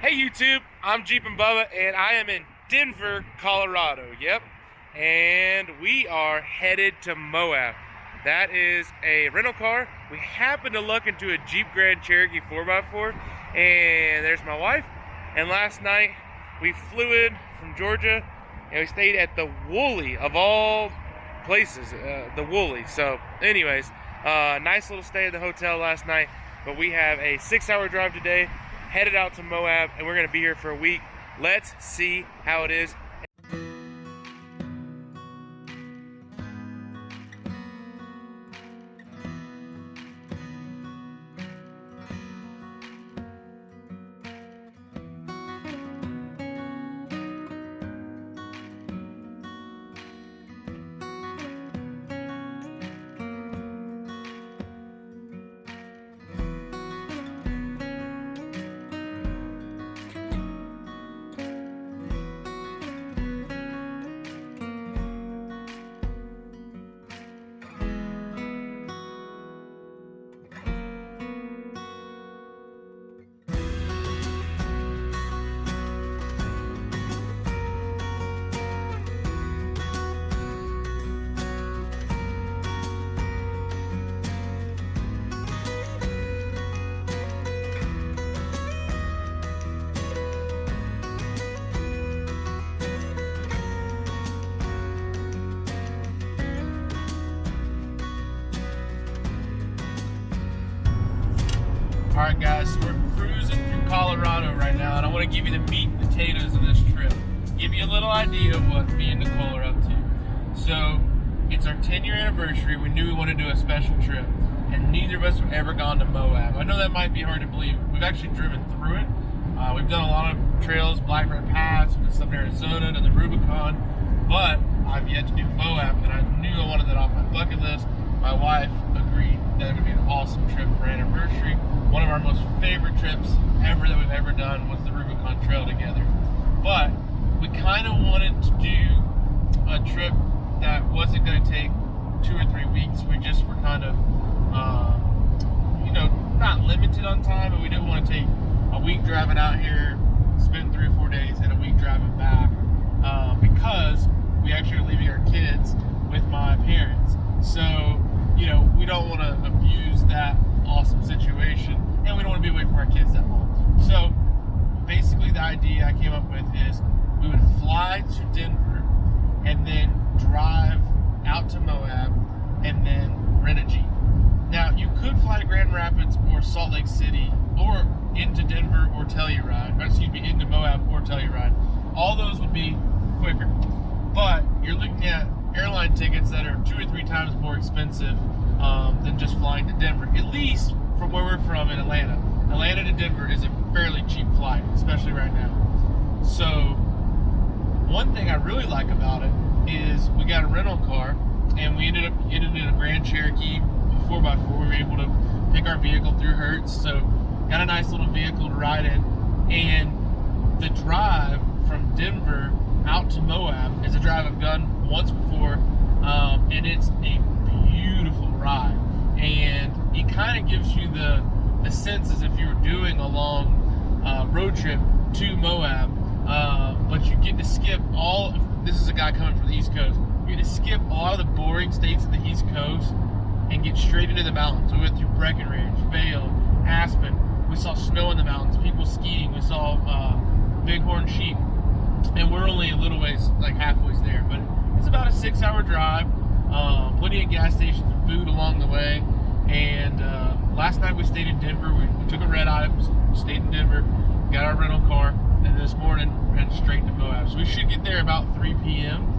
Hey YouTube, I'm Jeep and Bubba, and I am in Denver, Colorado. Yep, and we are headed to Moab. That is a rental car. We happened to look into a Jeep Grand Cherokee 4x4, and there's my wife. And last night we flew in from Georgia, and we stayed at the Woolly of all places, the Woolly. So, anyways, nice little stay at the hotel last night. But we have a 6-hour drive today, headed out to Moab, and we're gonna be here for a week. Let's see how it is. Alright guys, so we're cruising through Colorado right now, and I want to give you the meat and potatoes of this trip. Give you a little idea of what me and Nicole are up to. So, it's our 10-year anniversary. We knew we wanted to do a special trip, and neither of us have ever gone to Moab. I know that might be hard to believe. We've actually driven through it. We've done a lot of trails, Black Rat Pass, we've done stuff in Arizona, and the Rubicon, but I've yet to do Moab, and I knew I wanted that off my bucket list. My wife agreed that it would be an awesome trip for our anniversary. One of our most favorite trips ever that we've ever done was the Rubicon Trail together. But we kind of wanted to do a trip that wasn't going to take 2 or 3 weeks. We just were kind of, not limited on time, but we didn't want to take a week driving out here, spend 3 or 4 days, and a week driving back, because we actually are leaving our kids with my parents. So, we don't want to abuse that awesome situation, and we don't want to be away from our kids that long. So, basically the idea I came up with is we would fly to Denver and then drive out to Moab and then rent a Jeep. Now, you could fly to Grand Rapids or Salt Lake City or into Denver or Telluride, into Moab or Telluride. All those would be quicker. But you're looking at airline tickets that are 2 or 3 times more expensive than just flying to Denver, at least from where we're from in Atlanta. Atlanta to Denver is a fairly cheap flight, especially right now. So, one thing I really like about it is we got a rental car, and we ended up getting in a Grand Cherokee 4x4. We were able to pick our vehicle through Hertz, so got a nice little vehicle to ride in. And the drive from Denver out to Moab is a drive I've done once before, and it's a beautiful ride. And it kind of gives you the sense as if you were doing a long road trip to Moab, but you get to skip this is a guy coming from the East Coast, you get to skip a lot of the boring states of the East Coast and get straight into the mountains. We went through Breckenridge, Vail, Aspen. We saw snow in the mountains, people skiing, we saw bighorn sheep, and we're only a little ways, like halfway there, but it's about a 6-hour drive. Plenty of gas stations and food along the way. And last night we stayed in Denver. We took a red eye, stayed in Denver, got our rental car, and this morning ran straight to Moab. So we should get there about 3 p.m.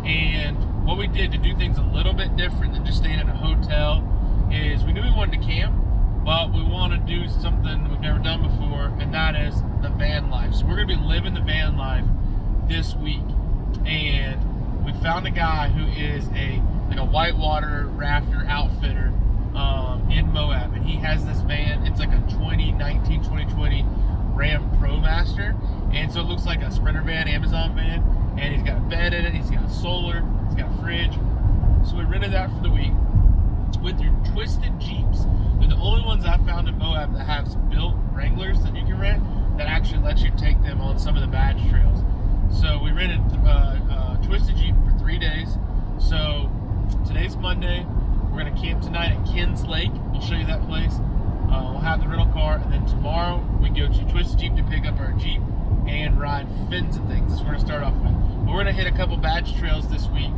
And what we did to do things a little bit different than just staying in a hotel is we knew we wanted to camp, but we want to do something we've never done before, and that is the van life. So we're going to be living the van life this week. And we found a guy who is a whitewater rafter outfitter in Moab, and he has this van. It's like a 2020 Ram ProMaster, and so it looks like a Sprinter van, Amazon van, and he's got a bed in it, he's got solar, he's got a fridge. So we rented that for the week. Went through Twisted Jeeps. They're the only ones I've found in Moab that have built Wranglers that you can rent. that actually lets you take them on some of the badge trails. So we rented Twisted Jeep for 3 days. So today's Monday. We're going to camp tonight at Ken's Lake. We'll show you that place. We'll have the rental car, and then tomorrow we go to Twisted Jeep to pick up our Jeep and ride fins and things. That's what we're going to start off with. But we're going to hit a couple badge trails this week,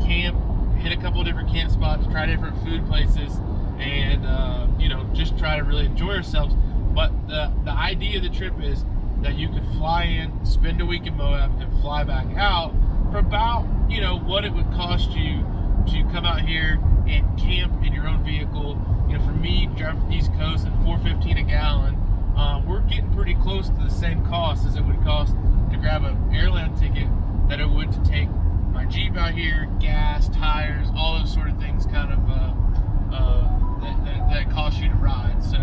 camp, hit a couple different camp spots, try different food places, and you know, just try to really enjoy ourselves. But the idea of the trip is that you could fly in, spend a week in Moab, and fly back out for about, you know, what it would cost you to come out here and camp in your own vehicle. You know, for me, driving from the East Coast at $4.15 a gallon, we're getting pretty close to the same cost as it would cost to grab an airline ticket that it would to take my Jeep out here, gas, tires, all those sort of things, kind of that cost you to ride. So,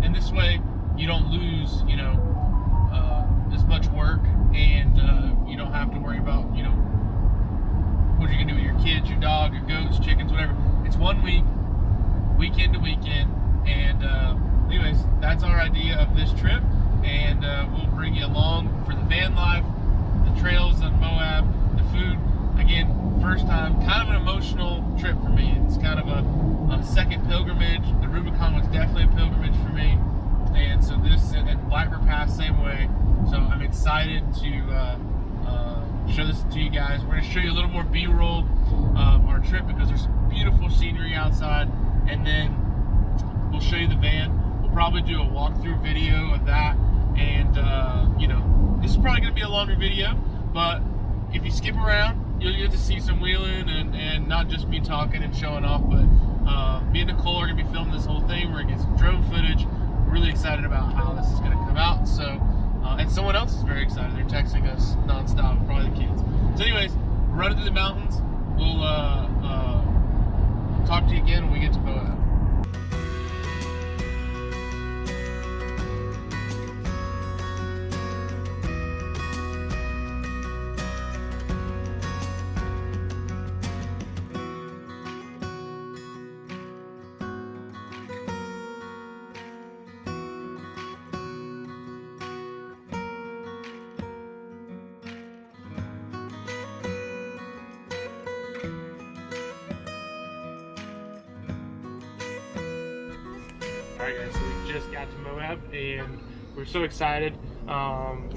and this way you don't lose, you know, as much work, and you don't have to worry about, you know, what you're gonna do with your kids, your dog, your goats, chickens, whatever. It's 1 week, weekend to weekend, and anyways, that's our idea of this trip, and we'll bring you along for the van life, the trails on Moab, the food. Again, first time, kind of an emotional trip for me. It's kind of a second pilgrimage. The Rubicon was definitely a pilgrimage for me, and so this, and Blackbird Pass, same way. So I'm excited to show this to you guys. We're going to show you a little more B-roll of our trip because there's some beautiful scenery outside, and then we'll show you the van. We'll probably do a walkthrough video of that, and you know, this is probably going to be a longer video, but if you skip around, you'll get to see some wheeling and not just me talking and showing off, but me and Nicole are going to be filming this whole thing. We're going to get some drone footage. We're really excited about how this is going to come out. So, and someone else is very excited. They're texting us nonstop, probably the kids. So anyways, we're running through the mountains. We'll talk to you again when we get to Moab. Alright guys, so we just got to Moab and we're so excited. We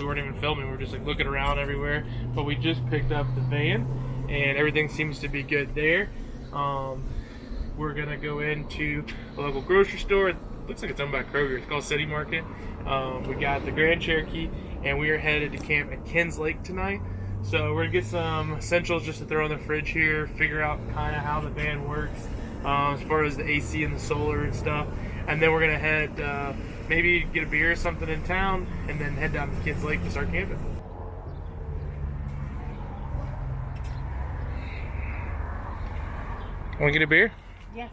weren't even filming, we were just like looking around everywhere. But we just picked up the van and everything seems to be good there. We're gonna go into a local grocery store. It looks like it's owned by Kroger. It's called City Market. We got the Grand Cherokee and we are headed to camp at Ken's Lake tonight. So we're gonna get some essentials just to throw in the fridge here, figure out kind of how the van works as far as the AC and the solar and stuff. And then we're gonna head, maybe get a beer or something in town, and then head down to Ken's Lake to start camping. Want to get a beer? Yes.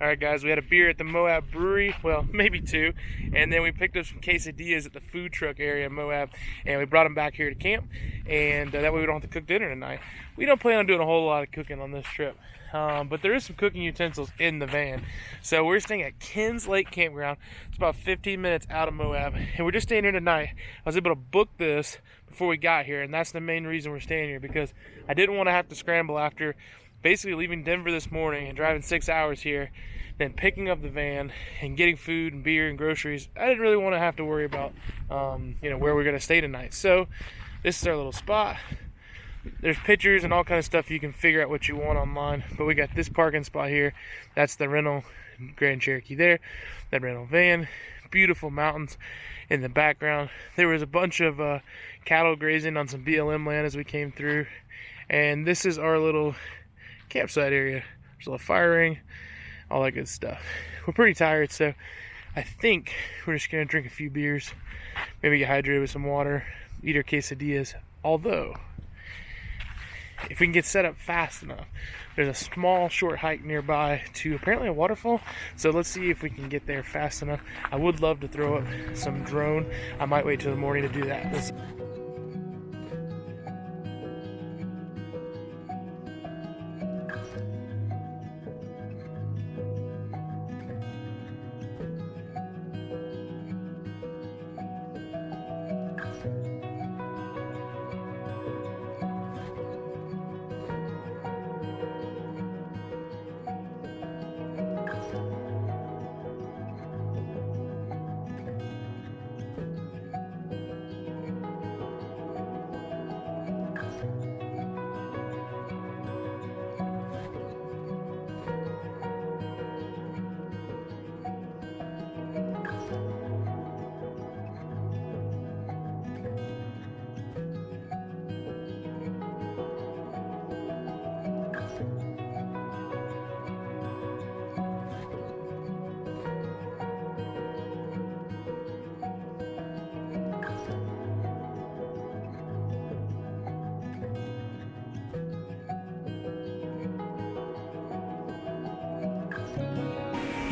Alright guys, we had a beer at the Moab Brewery, well, maybe two, and then we picked up some quesadillas at the food truck area in Moab, and we brought them back here to camp, and that way we don't have to cook dinner tonight. We don't plan on doing a whole lot of cooking on this trip, but there is some cooking utensils in the van. So we're staying at Ken's Lake Campground. It's about 15 minutes out of Moab, and we're just staying here tonight. I was able to book this before we got here, and that's the main reason we're staying here, because I didn't want to have to scramble after basically leaving Denver this morning and driving 6 hours here, then picking up the van and getting food and beer and groceries. I didn't really want to have to worry about you know, where we're going to stay tonight. So this is our little spot. There's pictures and all kind of stuff. You can figure out what you want online, but we got this parking spot here. That's the rental Grand Cherokee there, that rental van. Beautiful mountains in the background. There was a bunch of cattle grazing on some BLM land as we came through, and this is our little campsite area. There's a little fire ring, all that good stuff. We're pretty tired, so I think we're just gonna drink a few beers, maybe get hydrated with some water, eat our quesadillas. Although, if we can get set up fast enough, there's a small short hike nearby to apparently a waterfall, so let's see if we can get there fast enough. I would love to throw up some drone. I might wait till the morning to do that. Let's see.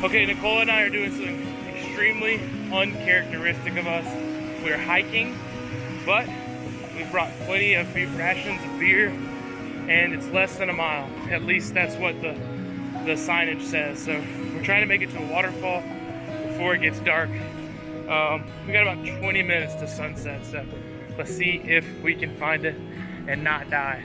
Okay, Nicole and I are doing something extremely uncharacteristic of us. We're hiking, but we brought plenty of rations of beer, and it's less than a mile. At least that's what the signage says. So we're trying to make it to a waterfall before it gets dark. We got about 20 minutes to sunset, so let's see if we can find it and not die.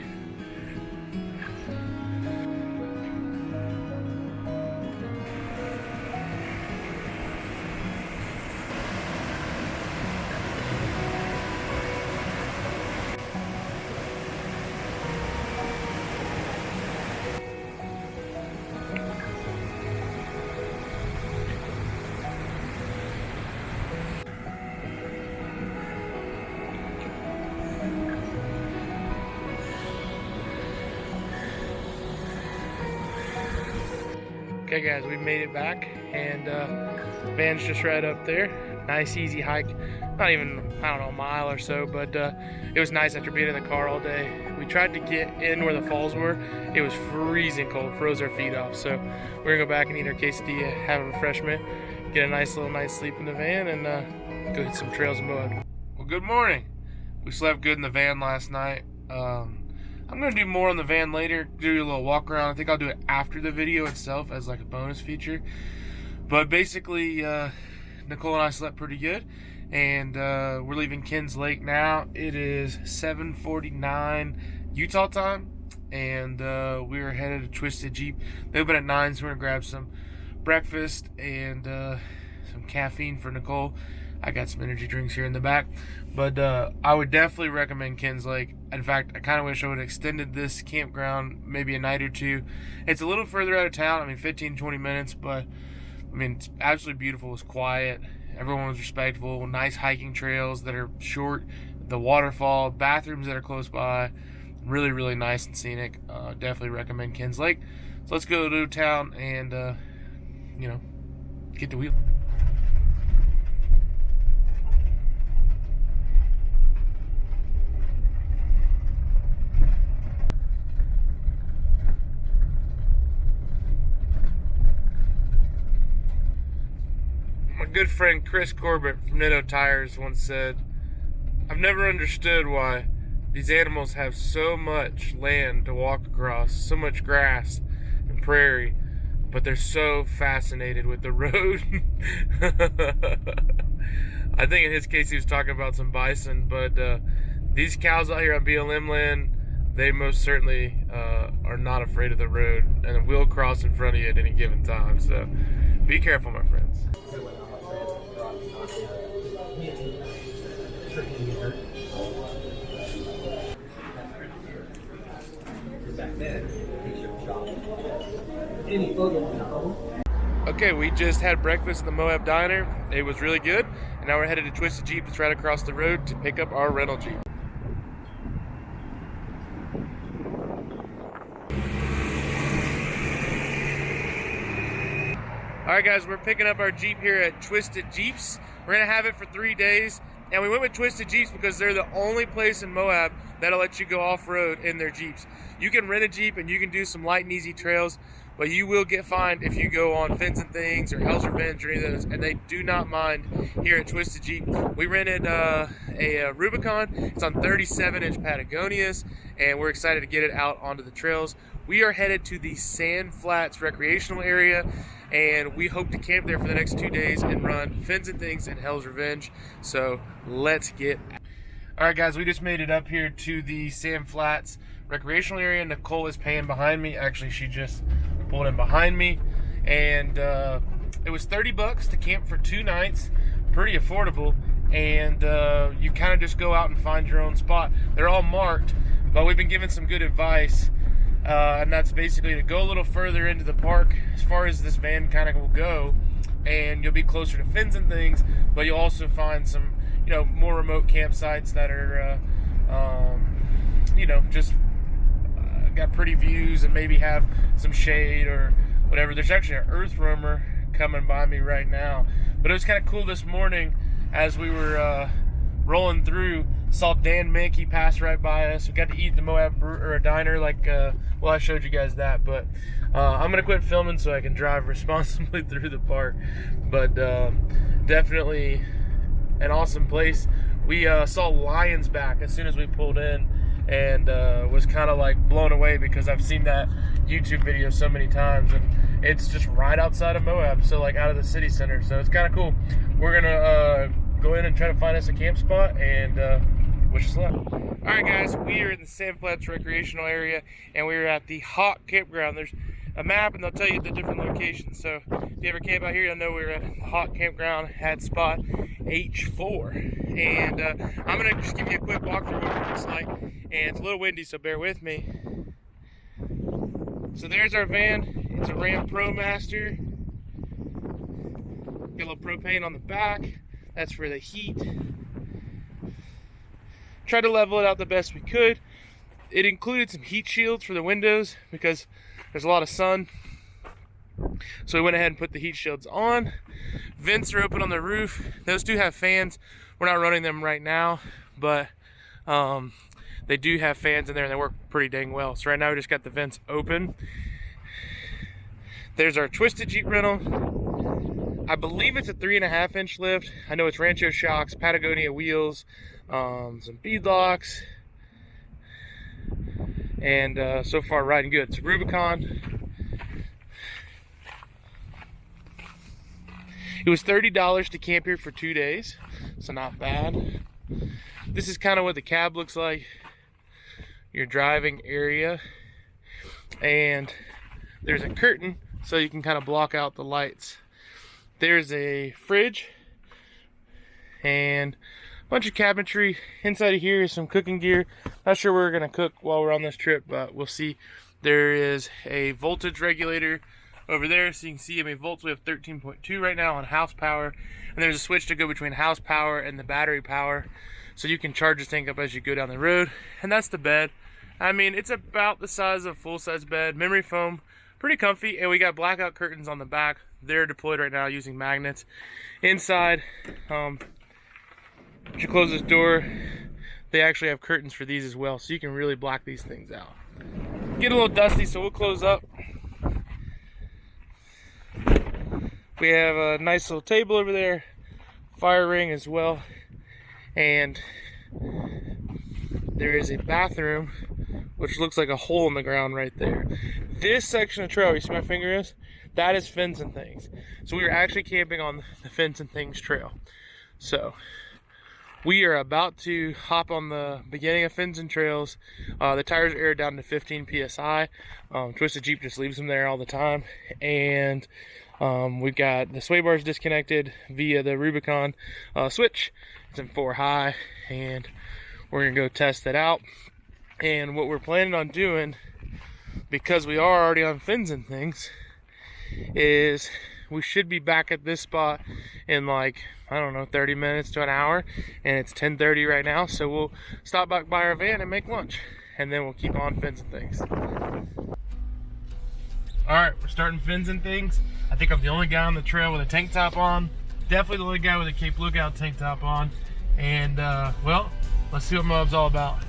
Okay guys, we made it back, and van's just right up there. Nice easy hike, not even, I don't know, a mile or so, but it was nice after being in the car all day. We tried to get in where the falls were. It was freezing cold, froze our feet off, so we're gonna go back and eat our quesadilla, have a refreshment, get a nice little night's sleep in the van, and go hit some trails in Moab. Well, good morning. We slept good in the van last night. I'm going to do more on the van later, do a little walk around. I think I'll do it after the video itself as like a bonus feature. But basically, Nicole and I slept pretty good, and we're leaving Kins Lake now. It is 7:49 Utah time, and we're headed to Twisted Jeep. They open at 9, so we're going to grab some breakfast and some caffeine for Nicole. I got some energy drinks here in the back, but I would definitely recommend Kins Lake. In fact, I kind of wish I would have extended this campground maybe a night or two. It's a little further out of town, I mean 15-20 minutes, but I mean it's absolutely beautiful. It's quiet, everyone was respectful, nice hiking trails that are short, the waterfall, bathrooms that are close by, really, really nice and scenic. Definitely recommend Kins Lake. So let's go to town and you know, get the wheel. My good friend Chris Corbett from Nitto Tires once said, "I've never understood why these animals have so much land to walk across, so much grass and prairie, but they're so fascinated with the road." I think in his case he was talking about some bison, but these cows out here on BLM land, they most certainly are not afraid of the road, and will cross in front of you at any given time. So be careful, my friends. Okay, we just had breakfast in the Moab Diner. It was really good, and now we're headed to Twisted Jeep that's right across the road to pick up our rental Jeep. All right, guys, we're picking up our Jeep here at Twisted Jeeps. We're gonna have it for 3 days. And we went with Twisted Jeeps because they're the only place in Moab that'll let you go off-road in their Jeeps. You can rent a Jeep and you can do some light and easy trails, but you will get fined if you go on Fins and Things or Hell's Revenge or any of those, and they do not mind here at Twisted Jeep. We rented a Rubicon. It's on 37-inch Patagonias, and we're excited to get it out onto the trails. We are headed to the Sand Flats recreational area, and we hope to camp there for the next 2 days and run Fins and Things and Hell's Revenge. So let's get out. All right, guys, we just made it up here to the Sand Flats recreational area. Nicole is paying behind me. Actually, she just pulled in behind me, and it was $30 to camp for 2 nights. Pretty affordable, and you kind of just go out and find your own spot. They're all marked, but we've been given some good advice. And that's basically to go a little further into the park as far as this van kind of will go, and you'll be closer to Fins and Things, but you'll also find some, you know, more remote campsites that are, you know, just got pretty views and maybe have some shade or whatever. There's actually an earth roamer coming by me right now, but it was kind of cool this morning as we were rolling through. Saw Dan Mink, he passed right by us. We got to eat the Moab diner, like, well, I showed you guys that, but I'm gonna quit filming so I can drive responsibly through the park. But definitely an awesome place. We saw lions back as soon as we pulled in, and was kind of like blown away because I've seen that YouTube video so many times, and it's just right outside of Moab, so like out of the city center, so it's kind of cool. We're gonna go in and try to find us a camp spot, and wish us luck. All right, guys, we are in the Sand Flats recreational area, and we're at the Hawk campground. There's a map, and they'll tell you the different locations. So if you ever camp out here, you'll know we're at the Hawk campground at spot H4. And I'm gonna just give you a quick walkthrough of what it looks like. And it's a little windy, so bear with me. So there's our van. It's a Ram ProMaster. Got a little propane on the back. That's for the heat. Tried to level it out the best we could. It included some heat shields for the windows because there's a lot of sun. So we went ahead and put the heat shields on. Vents are open on the roof. Those do have fans. We're not running them right now, but they do have fans in there and they work pretty dang well. So right now we just got the vents open. There's our Twisted Jeep rental. I believe it's a 3.5-inch lift. I know it's Rancho shocks, Patagonia wheels, some beadlocks, and so far riding good. It's a Rubicon. It was $30 to camp here for 2 days, so not bad. This is kind of what the cab looks like, your driving area, and there's a curtain so you can kind of block out the lights. There's a fridge and a bunch of cabinetry. Inside of here is some cooking gear. Not sure we're gonna cook while we're on this trip, but we'll see. There is a voltage regulator over there, so you can see how many volts. We have 13.2 right now on house power, and there's a switch to go between house power and the battery power, so you can charge this thing up as you go down the road. And that's the bed. I mean, it's about the size of a full-size bed. Memory foam, pretty comfy, and we got blackout curtains on the back. They're deployed right now using magnets. Inside, if you close this door, they actually have curtains for these as well, so you can really black these things out. Get a little dusty, so we'll close up. We have a nice little table over there, fire ring as well, and there is a bathroom which looks like a hole in the ground right there. This section of trail, you see my finger is? That is Fins and Things. So we are actually camping on the Fins and Things trail. So we are about to hop on the beginning of Fins and Trails. The tires are aired down to 15 PSI. Twisted Jeep just leaves them there all the time. And we've got the sway bars disconnected via the Rubicon switch. It's in 4 high, and we're gonna go test it out. And what we're planning on doing, because we are already on Fins and Things, is we should be back at this spot in like, I don't know, 30 minutes to an hour, and it's 10:30 right now, so we'll stop back by our van and make lunch, and then we'll keep on Fins and Things. All right, we're starting fins and things. I think I'm the only guy on the trail with a tank top on. Definitely the only guy with a Cape Lookout tank top on. And well, let's see what Moab's all about.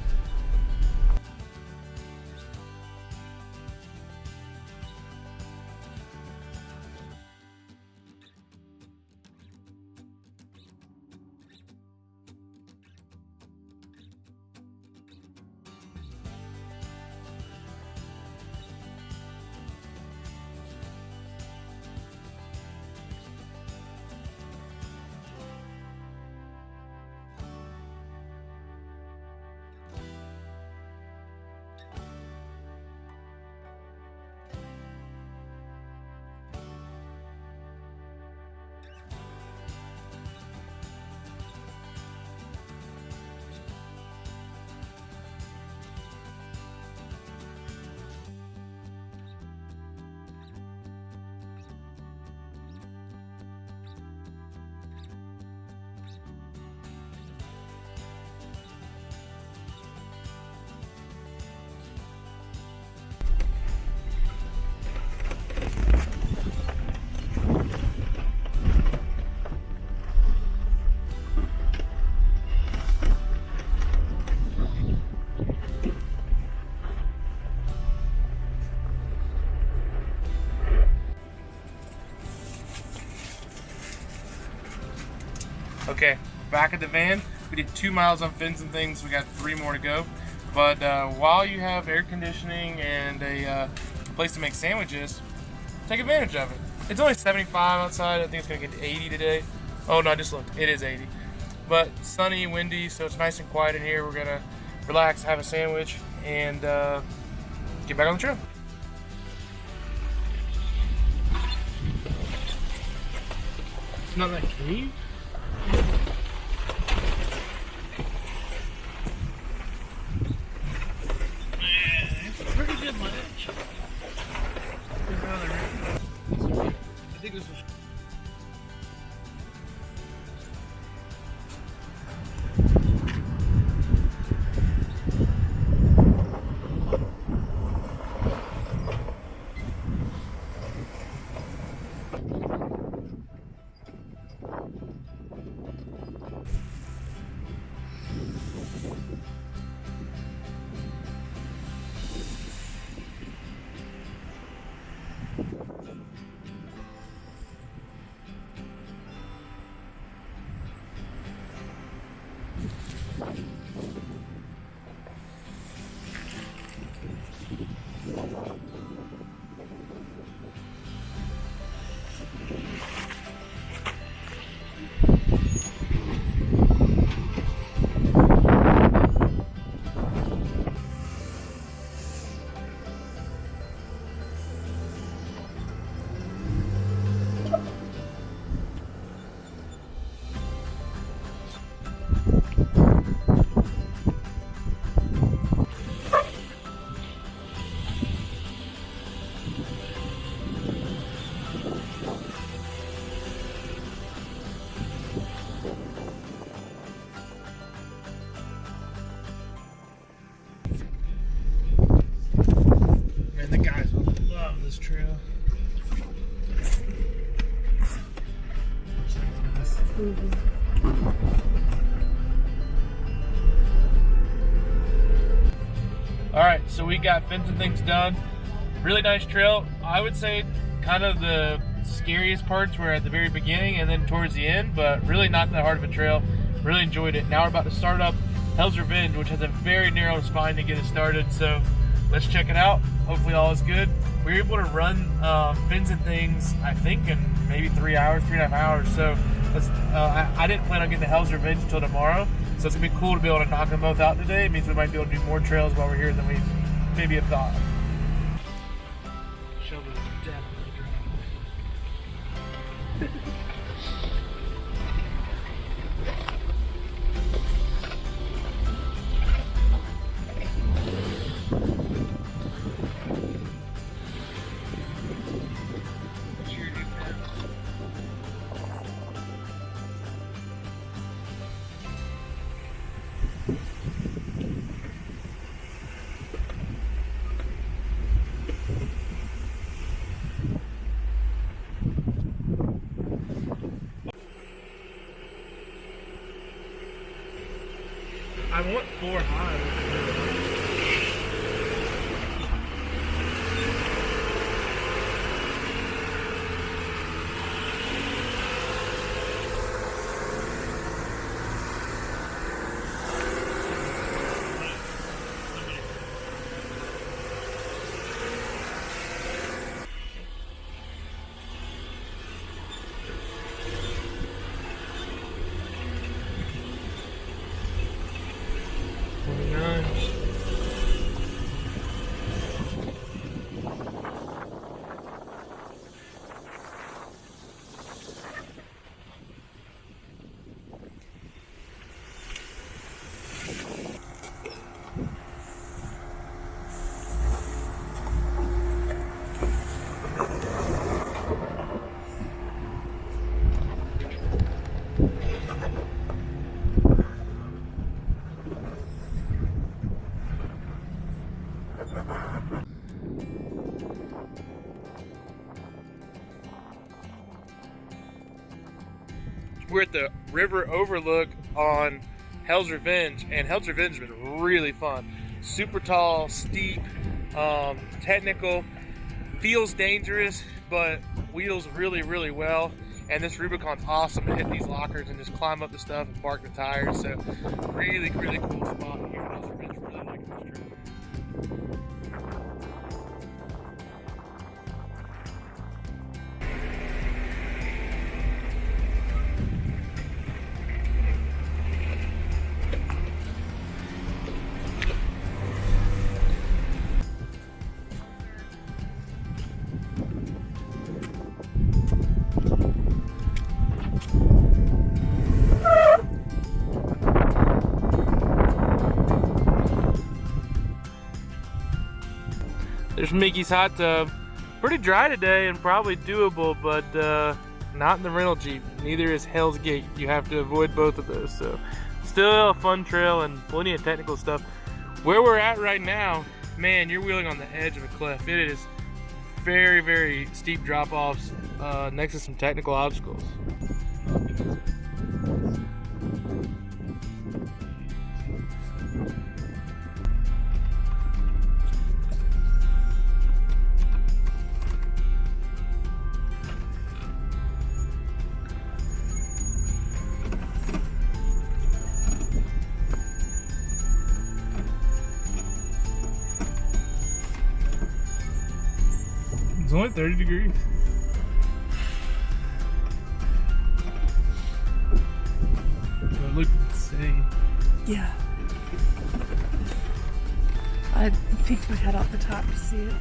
Okay, back at the van. We did 2 miles on fins and things. We got 3 more to go. But while you have air conditioning and a place to make sandwiches, take advantage of it. It's only 75 outside. I think it's gonna get to 80 today. Oh no, I just looked. It is 80. But sunny, windy, so it's nice and quiet in here. We're gonna relax, have a sandwich, and get back on the trail. It's not that cave? Pretty good ledge. I think this was. This trail. All right, so we got fins and things done. Really nice trail. I would say kind of the scariest parts were at the very beginning and then towards the end, but really not that hard of a trail. Really enjoyed it. Now we're about to start up Hell's Revenge, which has a very narrow spine to get it started. So let's check it out. Hopefully all is good. We were able to run fins and things, I think, in maybe 3 hours, 3.5 hours. So I didn't plan on getting the Hell's Revenge until tomorrow. So it's gonna be cool to be able to knock them both out today. It means we might be able to do more trails while we're here than we maybe have thought. Shovel is definitely dry. I want 4 high. We're at the river overlook on Hell's Revenge, and Hell's Revenge has been really fun. Super tall, steep, technical, feels dangerous, but wheels really, really well. And this Rubicon's awesome to hit these lockers and just climb up the stuff and park the tires. So really, really cool spot here at Hell's Revenge. Really liking this trail. There's Mickey's hot tub. Pretty dry today and probably doable, but not in the rental Jeep. Neither is Hell's Gate. You have to avoid both of those. So still a fun trail and plenty of technical stuff. Where we're at right now, man, you're wheeling on the edge of a cliff. It is very, very steep drop-offs next to some technical obstacles. It's only 30 degrees. It looked insane. Yeah. I peeked my head off the top to see it.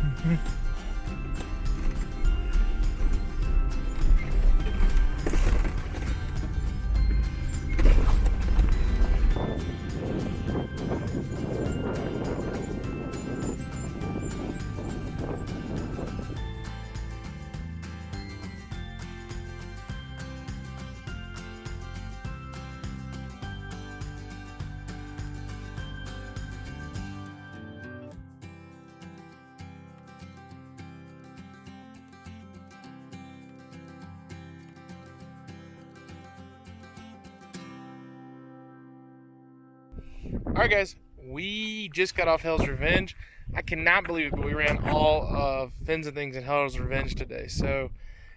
Alright guys, we just got off Hell's Revenge. I cannot believe it, but we ran all of Fins and Things in Hell's Revenge today. So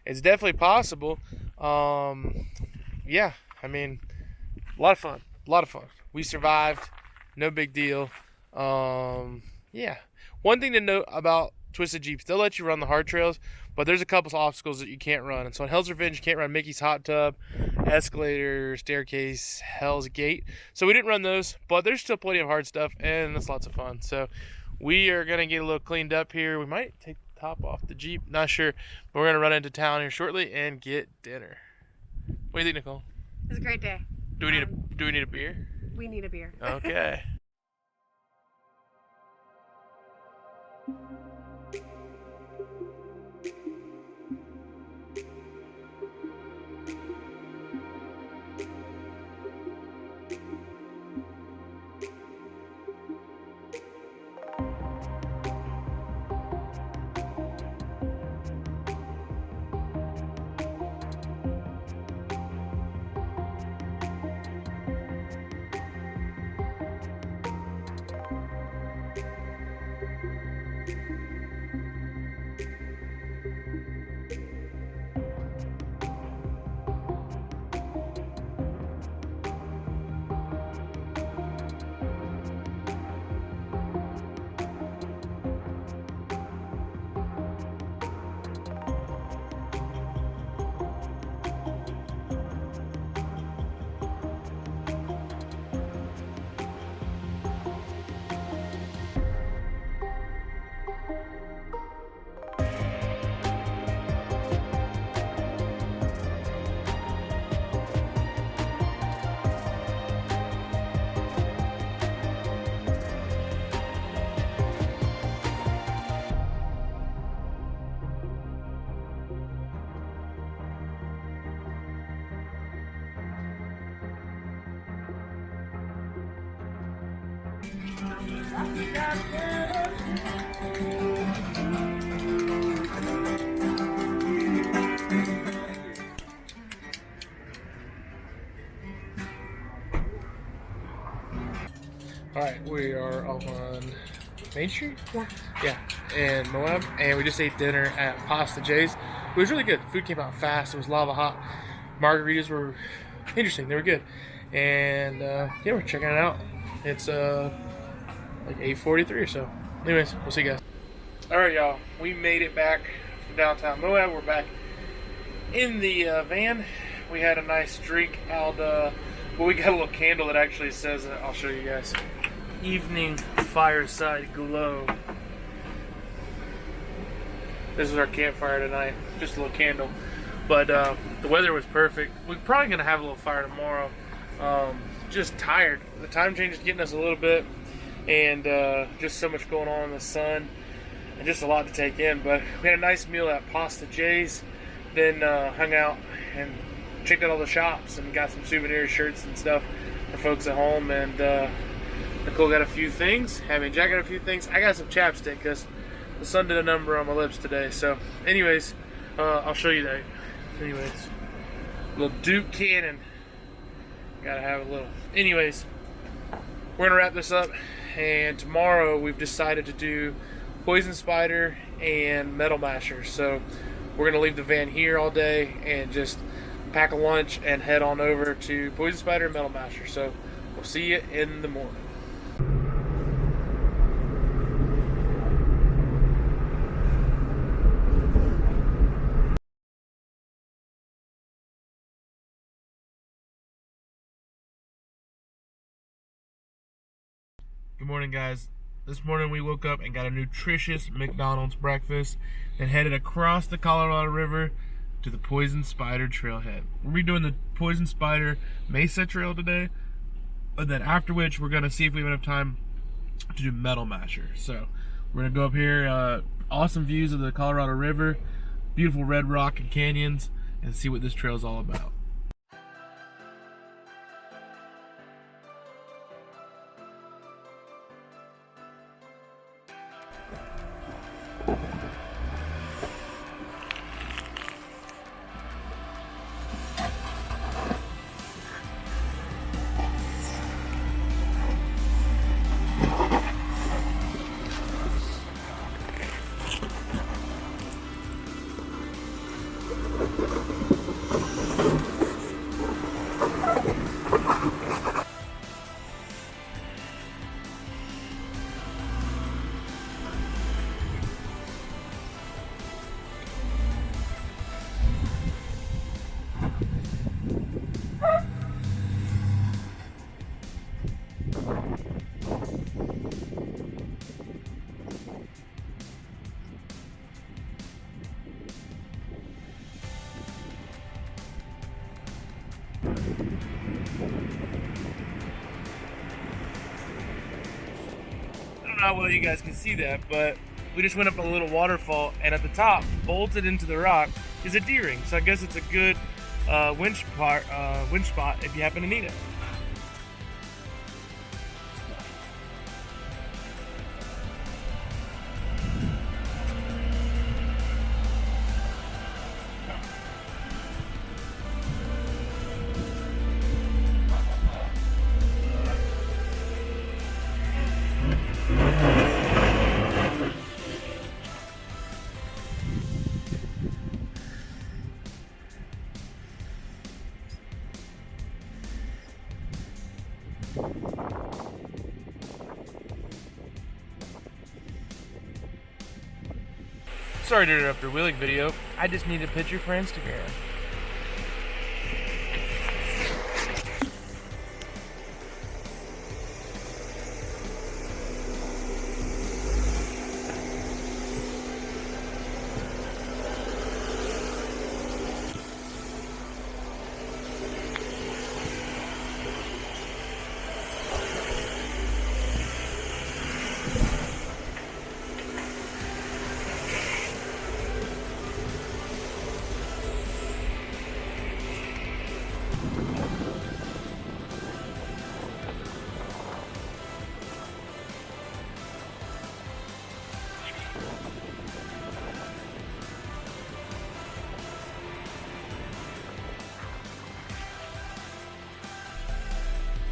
it's definitely possible. Yeah, I mean, a lot of fun. A lot of fun. We survived. No big deal. Yeah. One thing to note about Twisted Jeeps, they'll let you run the hard trails, but there's a couple obstacles that you can't run. And so in Hell's Revenge, you can't run Mickey's Hot Tub, Escalator, Staircase, Hell's Gate. So we didn't run those, but there's still plenty of hard stuff, and it's lots of fun. So we are going to get a little cleaned up here. We might take the top off the Jeep, not sure, but we're going to run into town here shortly and get dinner. What do you think, Nicole? It was a great day. Do we need a beer? We need a beer. Okay. All right, we are on Main Street? Yeah. Yeah, in Moab, and we just ate dinner at Pasta J's. It was really good. Food came out fast. It was lava hot. Margaritas were interesting. They were good. And yeah, we're checking it out. It's like 8:43 or so. Anyways, we'll see you guys. All right, y'all. We made it back from downtown Moab. We're back in the van. We had a nice drink out. Well, we got a little candle that actually says, I'll show you guys. Evening fireside glow. This is our campfire tonight. Just a little candle. But the weather was perfect. We're probably going to have a little fire tomorrow. Just tired. The time change is getting us a little bit. And just so much going on in the sun. And just a lot to take in. But we had a nice meal at Pasta J's. Then hung out and checked out all the shops. And got some souvenir shirts and stuff for folks at home. And Nicole got a few things. Jack got a few things. I got some chapstick because the sun did a number on my lips today. So, anyways, I'll show you that. Anyways, little Duke Cannon. Gotta have a little. Anyways, we're gonna wrap this up. And tomorrow we've decided to do Poison Spider and Metal Masher. So we're gonna leave the van here all day and just pack a lunch and head on over to Poison Spider and Metal Masher. So we'll see you in the morning. Good morning, guys. This morning we woke up and got a nutritious McDonald's breakfast and headed across the Colorado River to the Poison Spider trailhead. We'll be doing the Poison Spider Mesa Trail today, and then after which we're going to see if we have enough time to do Metal Masher. So we're going to go up here, awesome views of the Colorado River, beautiful red rock and canyons, and see what this trail is all about. I don't know how well you guys can see that, but we just went up a little waterfall, and at the top, bolted into the rock, is a D-ring. So I guess it's a good winch spot if you happen to need it. Sorry to interrupt your wheeling video. I just need a picture for Instagram.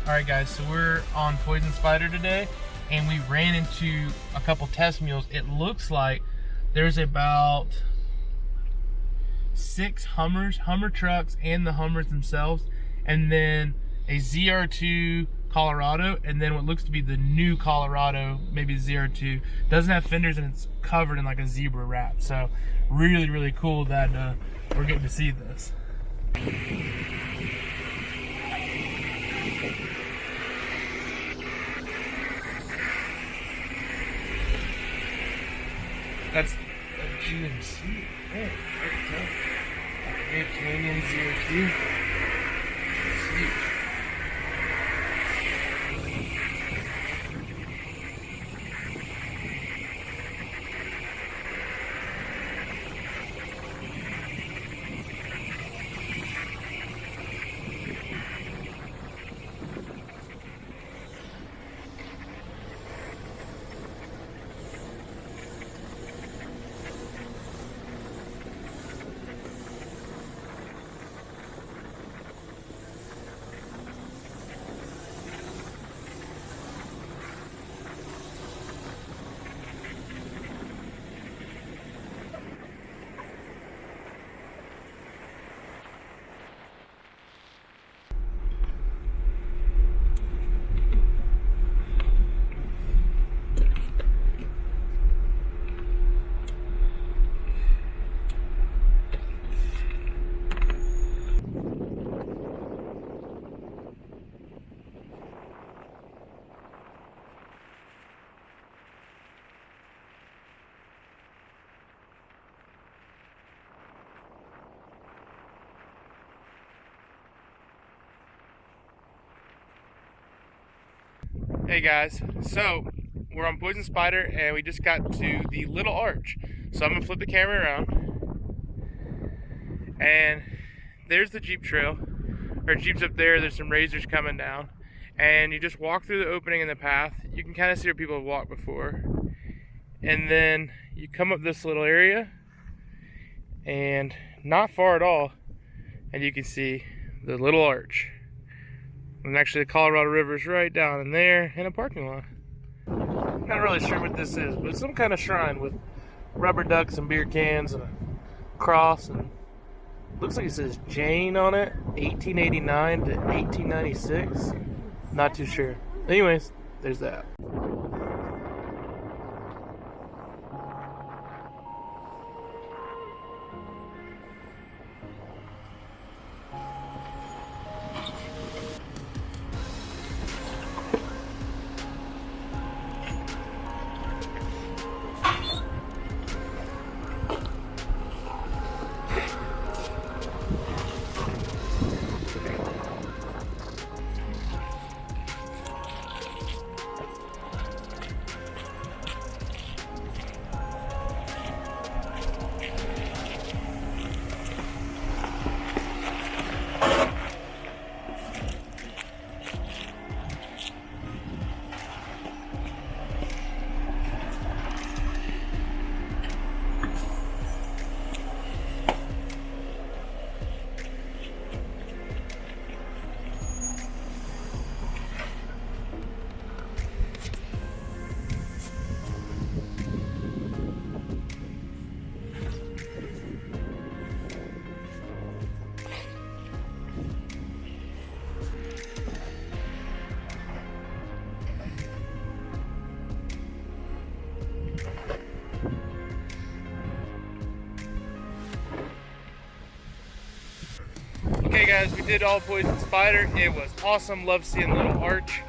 Alright guys, so we're on Poison Spider today, and we ran into a couple test mules. It looks like there's about 6 Hummer trucks and the Hummers themselves, and then a ZR2 Colorado, and then what looks to be the new Colorado, maybe ZR2. Doesn't have fenders and it's covered in like a zebra wrap. So really, really cool that we're getting to see this. That's a GMC. Man, hard to tell. Great Canyon ZR2. It's huge. Hey guys, so we're on Poison Spider and we just got to the little arch. So I'm gonna flip the camera around, and there's the Jeep trail. Our Jeep's up there, there's some razors coming down, and you just walk through the opening in the path. You can kind of see where people have walked before, and then you come up this little area, and not far at all, and you can see the little arch. And actually the Colorado River is right down in there in a parking lot. Not really sure what this is, but it's some kind of shrine with rubber ducks and beer cans and a cross, and looks like it says Jane on it, 1889 to 1896. Not too sure. Anyways, there's that. Okay guys, we did all Poison Spider. It was awesome. Love seeing the little arch.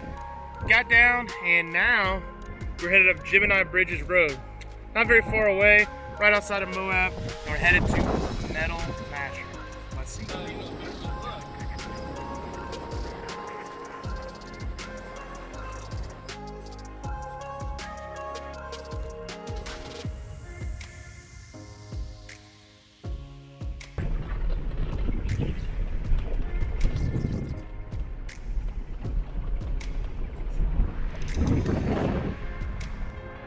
Got down, and now we're headed up Gemini Bridges Road. Not very far away, right outside of Moab, and we're headed to Metal Masher. Let's see.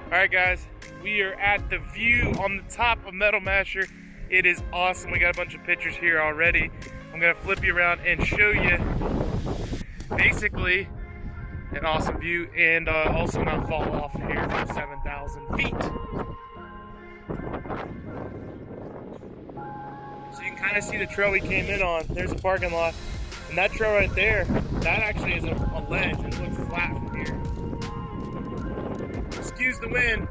Alright guys, we are at the view on the top of Metal Masher. It is awesome. We got a bunch of pictures here already. I'm gonna flip you around and show you basically an awesome view, and also not fall off here from 7,000 feet. So you can kind of see the trail we came in on. There's a parking lot, and that trail right there, that actually is a ledge. It looks flat from here. Excuse the wind.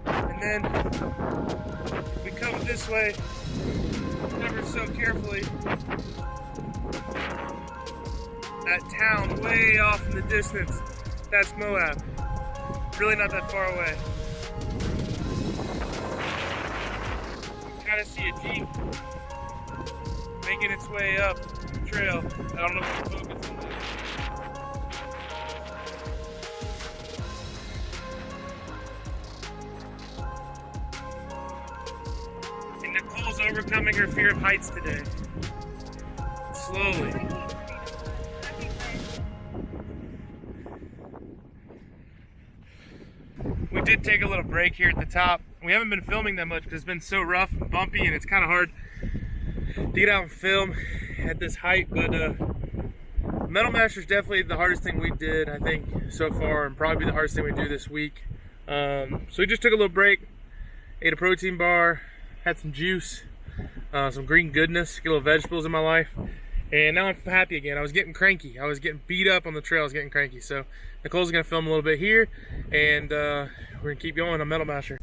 And then if we come this way, ever so carefully, that town way off in the distance, that's Moab. Really not that far away. You kind of see a Jeep making its way up the trail. I don't know if it's focused on this. And Nicole's overcoming her fear of heights today. Slowly. We did take a little break here at the top. We haven't been filming that much because it's been so rough and bumpy, and it's kind of hard to get out and film at this height. But Metal Master is definitely the hardest thing we did, I think, so far, and probably the hardest thing we do this week. So we just took a little break, ate a protein bar, had some juice, some green goodness, get a little vegetables in my life, and now I'm happy again. I was getting cranky. I was getting beat up on the trail. I was getting cranky. So Nicole's gonna film a little bit here, and we're gonna keep going on Metal Master.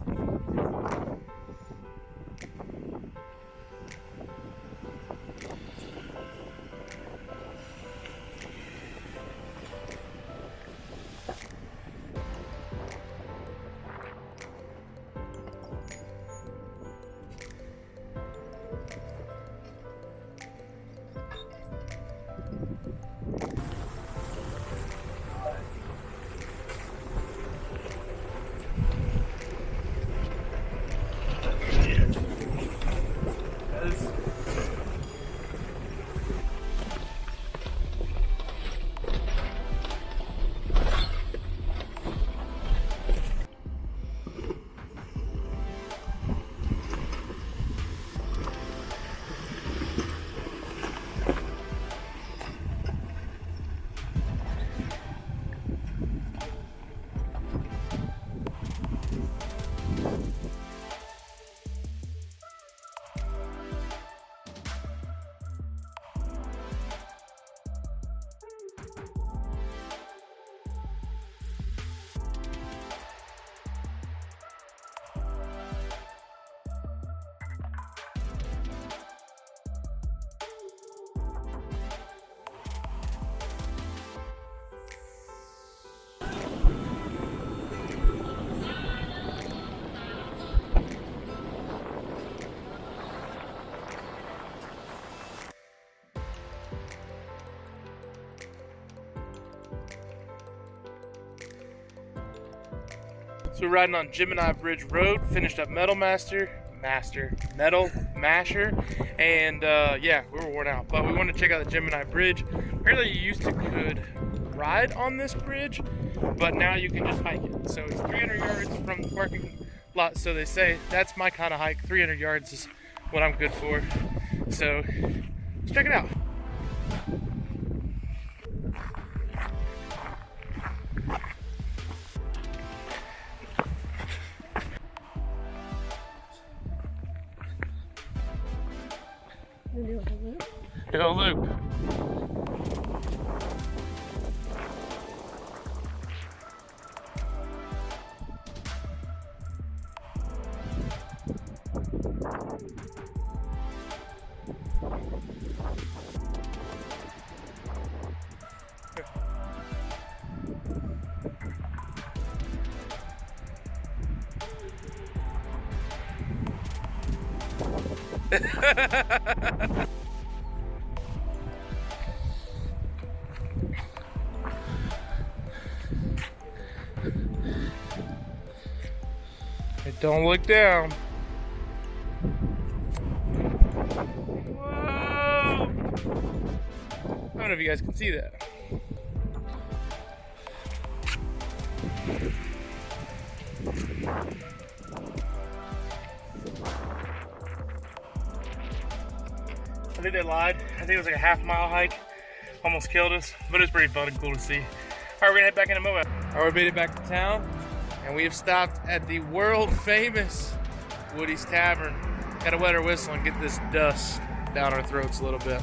So we're riding on Gemini Bridge Road, finished up Metal Masher, and yeah, we were worn out, but we wanted to check out the Gemini Bridge. Apparently you used to could ride on this bridge, but now you can just hike it. So it's 300 yards from the parking lot, so they say that's my kind of hike. 300 yards is what I'm good for. So let's check it out. Do a loop. Don't look down. Whoa! I don't know if you guys can see that. I think they lied. I think it was like a half-mile hike. Almost killed us, but it was pretty fun and cool to see. All right, we're gonna head back into Moab. All right, we made it back to town, and we have stopped at the world famous Woody's Tavern. Gotta wet our whistle and get this dust down our throats a little bit.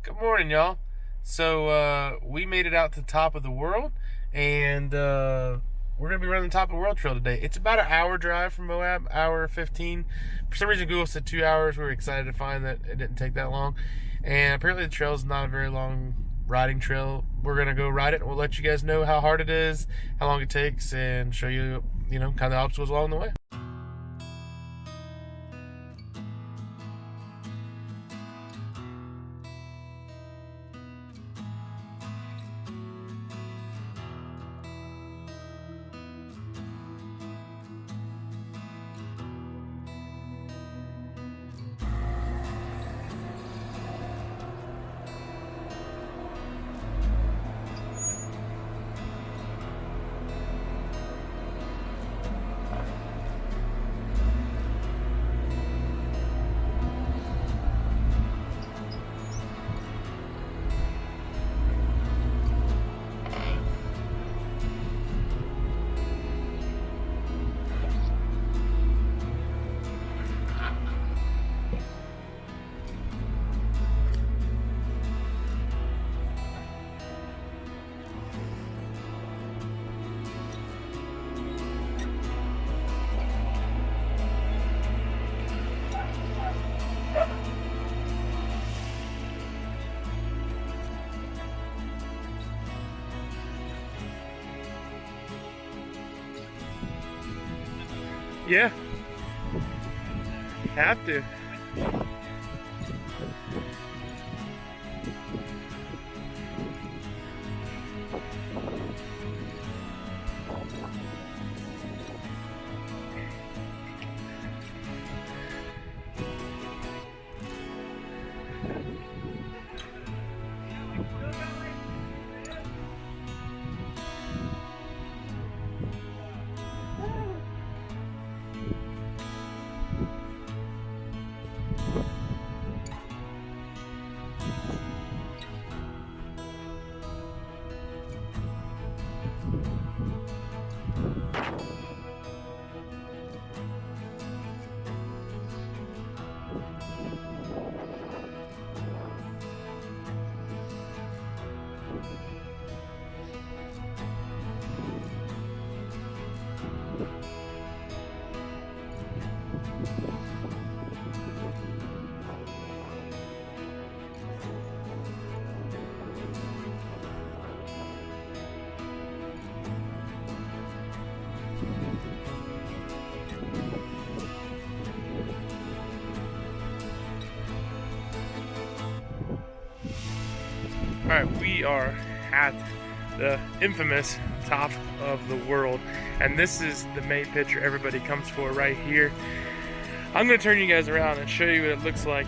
Good morning, y'all. So we made it out to the top of the world, and we're gonna be running the top of the world trail today. It's about an hour drive from Moab, hour 15. For some reason, Google said 2 hours. We were excited to find that it didn't take that long, and apparently the trail is not a very long riding trail. We're gonna go ride it, and we'll let you guys know how hard it is, how long it takes, and show you, kind of the obstacles along the way. Yeah, have to. Alright, we are at the infamous top of the world, and this is the main picture everybody comes for right here. I'm going to turn you guys around and show you what it looks like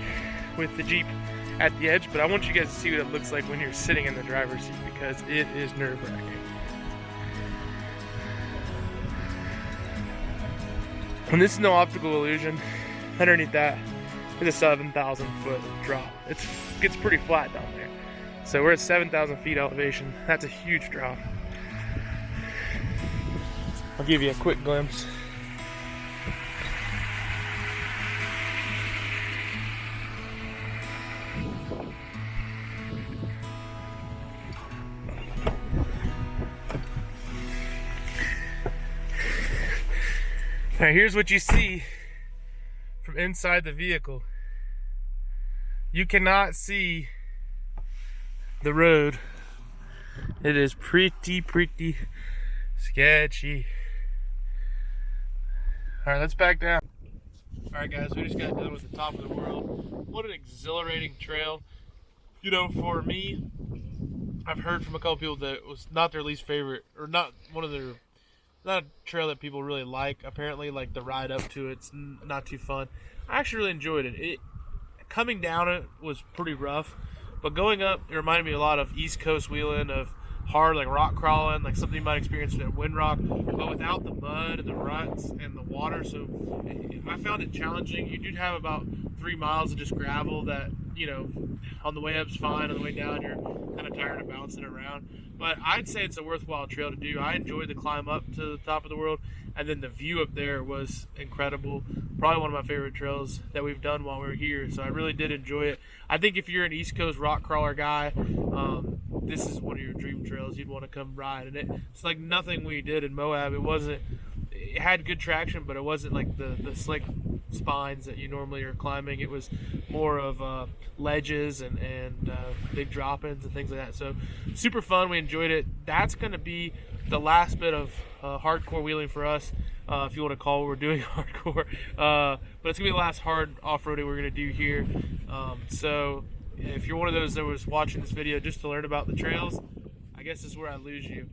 with the Jeep at the edge, but I want you guys to see what it looks like when you're sitting in the driver's seat, because it is nerve-wracking. And this is no optical illusion. Underneath that is a 7,000 foot drop. It gets pretty flat down there. So we're at 7,000 feet elevation. That's a huge drop. I'll give you a quick glimpse. Now here's what you see from inside the vehicle. You cannot see the road. It is pretty sketchy. All right, let's back down. All right, guys, we just got done with the top of the world. What an exhilarating trail. For me, I've heard from a couple people that it was not their least favorite, or not a trail that people really like. Apparently, like the ride up to it's not too fun. I actually really enjoyed it. Coming down it was pretty rough, but going up, it reminded me a lot of East Coast wheeling, of hard, like rock crawling, like something you might experience at Windrock, but without the mud and the ruts and the water. So I found it challenging. You do have about 3 miles of just gravel that, you know, on the way up's fine, on the way down you're kind of tired of bouncing around. But I'd say it's a worthwhile trail to do. I enjoyed the climb up to the top of the world, and then the view up there was incredible. Probably one of my favorite trails that we've done while we were here, so I really did enjoy it. I think if you're an East Coast rock crawler guy, this is one of your dream trails you'd want to come ride. And it's like nothing we did in Moab. It had good traction, but it wasn't like the slick spines that you normally are climbing. It was more of ledges and big drop-ins and things like that. So super fun. We enjoyed it. That's going to be the last bit of hardcore wheeling for us, if you want to call what we're doing hardcore. But it's going to be the last hard off-roading we're going to do here. So if you're one of those that was watching this video just to learn about the trails, I guess this is where I lose you.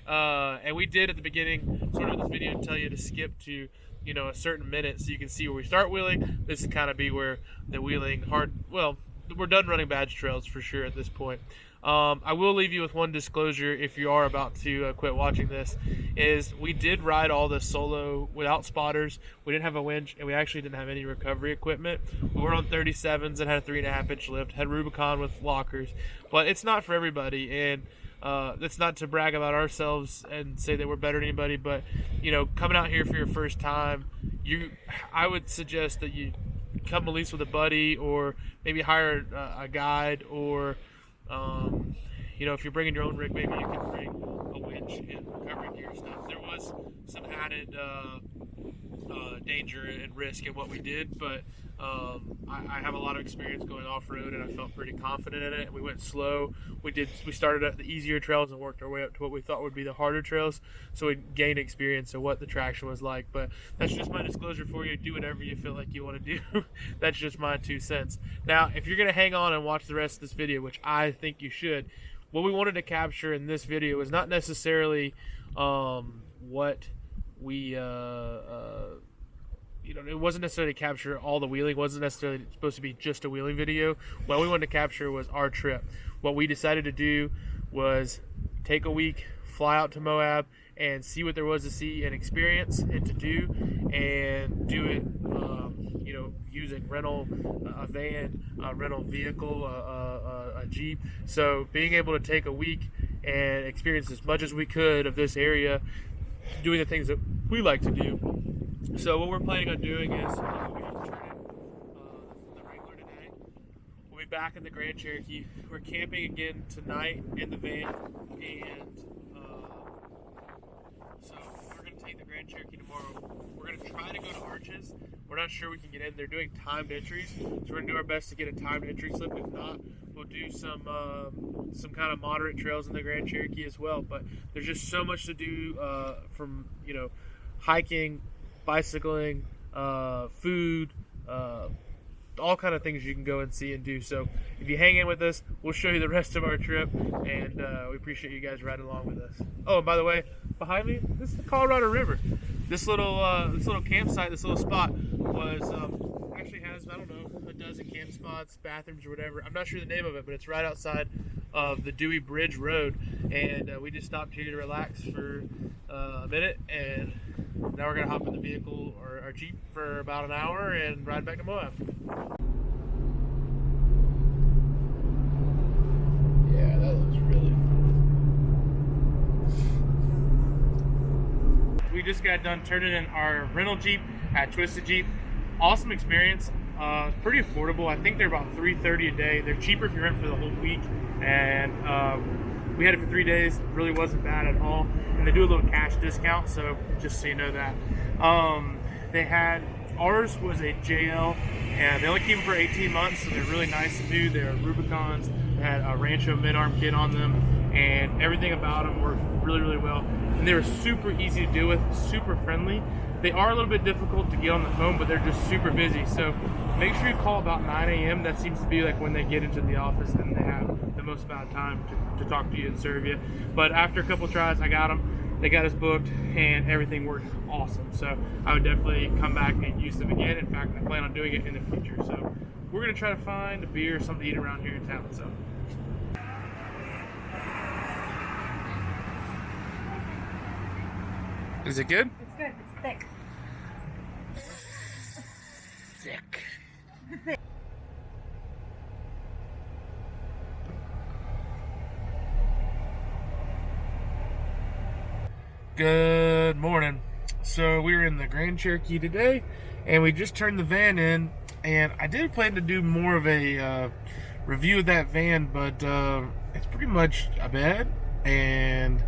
And we did at the beginning, sort of this video, tell you to skip to, you know, a certain minute so you can see where we start wheeling. This is kind of be where the wheeling we're done running badge trails for sure at this point. I will leave you with one disclosure if you are about to quit watching this, is we did ride all this solo without spotters. We didn't have a winch, and we actually didn't have any recovery equipment. We were on 37s and had a 3.5-inch lift, had Rubicon with lockers, but it's not for everybody. And it's not to brag about ourselves and say that we're better than anybody, but, you know, coming out here for your first time, I would suggest that you come at least with a buddy, or maybe hire a guide, or you know, if you're bringing your own rig, maybe you can bring a winch and recovery gear stuff. There was some added danger and risk in what we did, but I have a lot of experience going off-road, and I felt pretty confident in it. We went slow. We started at the easier trails and worked our way up to what we thought would be the harder trails, so we gained experience of what the traction was like. But that's just my disclosure for you. Do whatever you feel like you want to do. That's just my 2 cents. Now, if you're going to hang on and watch the rest of this video, which I think you should, what we wanted to capture in this video is not necessarily what we you know, it wasn't necessarily to capture all the wheeling. It wasn't necessarily supposed to be just a wheeling video. What we wanted to capture was our trip. What we decided to do was take a week, fly out to Moab, and see what there was to see and experience and to do, and do it, you know, using a van, a rental vehicle, a Jeep. So being able to take a week and experience as much as we could of this area, doing the things that we like to do. So what we're planning on doing is we just turn in the Wrangler today. We'll be back in the Grand Cherokee. We're camping again tonight in the van, and so we're going to take the Grand Cherokee tomorrow. We're going to try to go to Arches. We're not sure we can get in. They're doing timed entries, so we're going to do our best to get a timed entry slip. If not, we'll do some kind of moderate trails in the Grand Cherokee as well. But there's just so much to do, from, you know, hiking, bicycling, food, all kind of things you can go and see and do. So if you hang in with us, we'll show you the rest of our trip, and we appreciate you guys riding along with us. Oh, and by the way, behind me, this is the Colorado River. This little campsite, this little spot was actually has, I don't know, a dozen camp spots, bathrooms, or whatever. I'm not sure the name of it, but it's right outside of the Dewey Bridge Road, and we just stopped here to relax for a minute, and now we're gonna hop in the vehicle or our Jeep for about an hour and ride back to Moab. Yeah, that looks really fun. We just got done turning in our rental Jeep at Twisted Jeep. Awesome experience. Pretty affordable. I think they're about $330 a day. They're cheaper if you rent for the whole week, and we had it for 3 days. Really wasn't bad at all. And they do a little cash discount, so just so you know that. Ours was a JL, and they only keep them for 18 months, so they're really nice and new. They're Rubicons. They had a Rancho mid-arm kit on them, and everything about them worked really, really well. And they were super easy to deal with, super friendly. They are a little bit difficult to get on the phone, but they're just super busy. So make sure you call about 9 a.m. That seems to be like when they get into the office and they have the most amount of time to talk to you and serve you. But after a couple tries, I got them. They got us booked, and everything worked awesome. So I would definitely come back and use them again. In fact, I plan on doing it in the future. So we're going to try to find a beer or something to eat around here in town. So Is it good? It's good. It's thick. Thick. Good morning. So we were in the Grand Cherokee today, and we just turned the van in, and I did plan to do more of a review of that van, but it's pretty much a bed and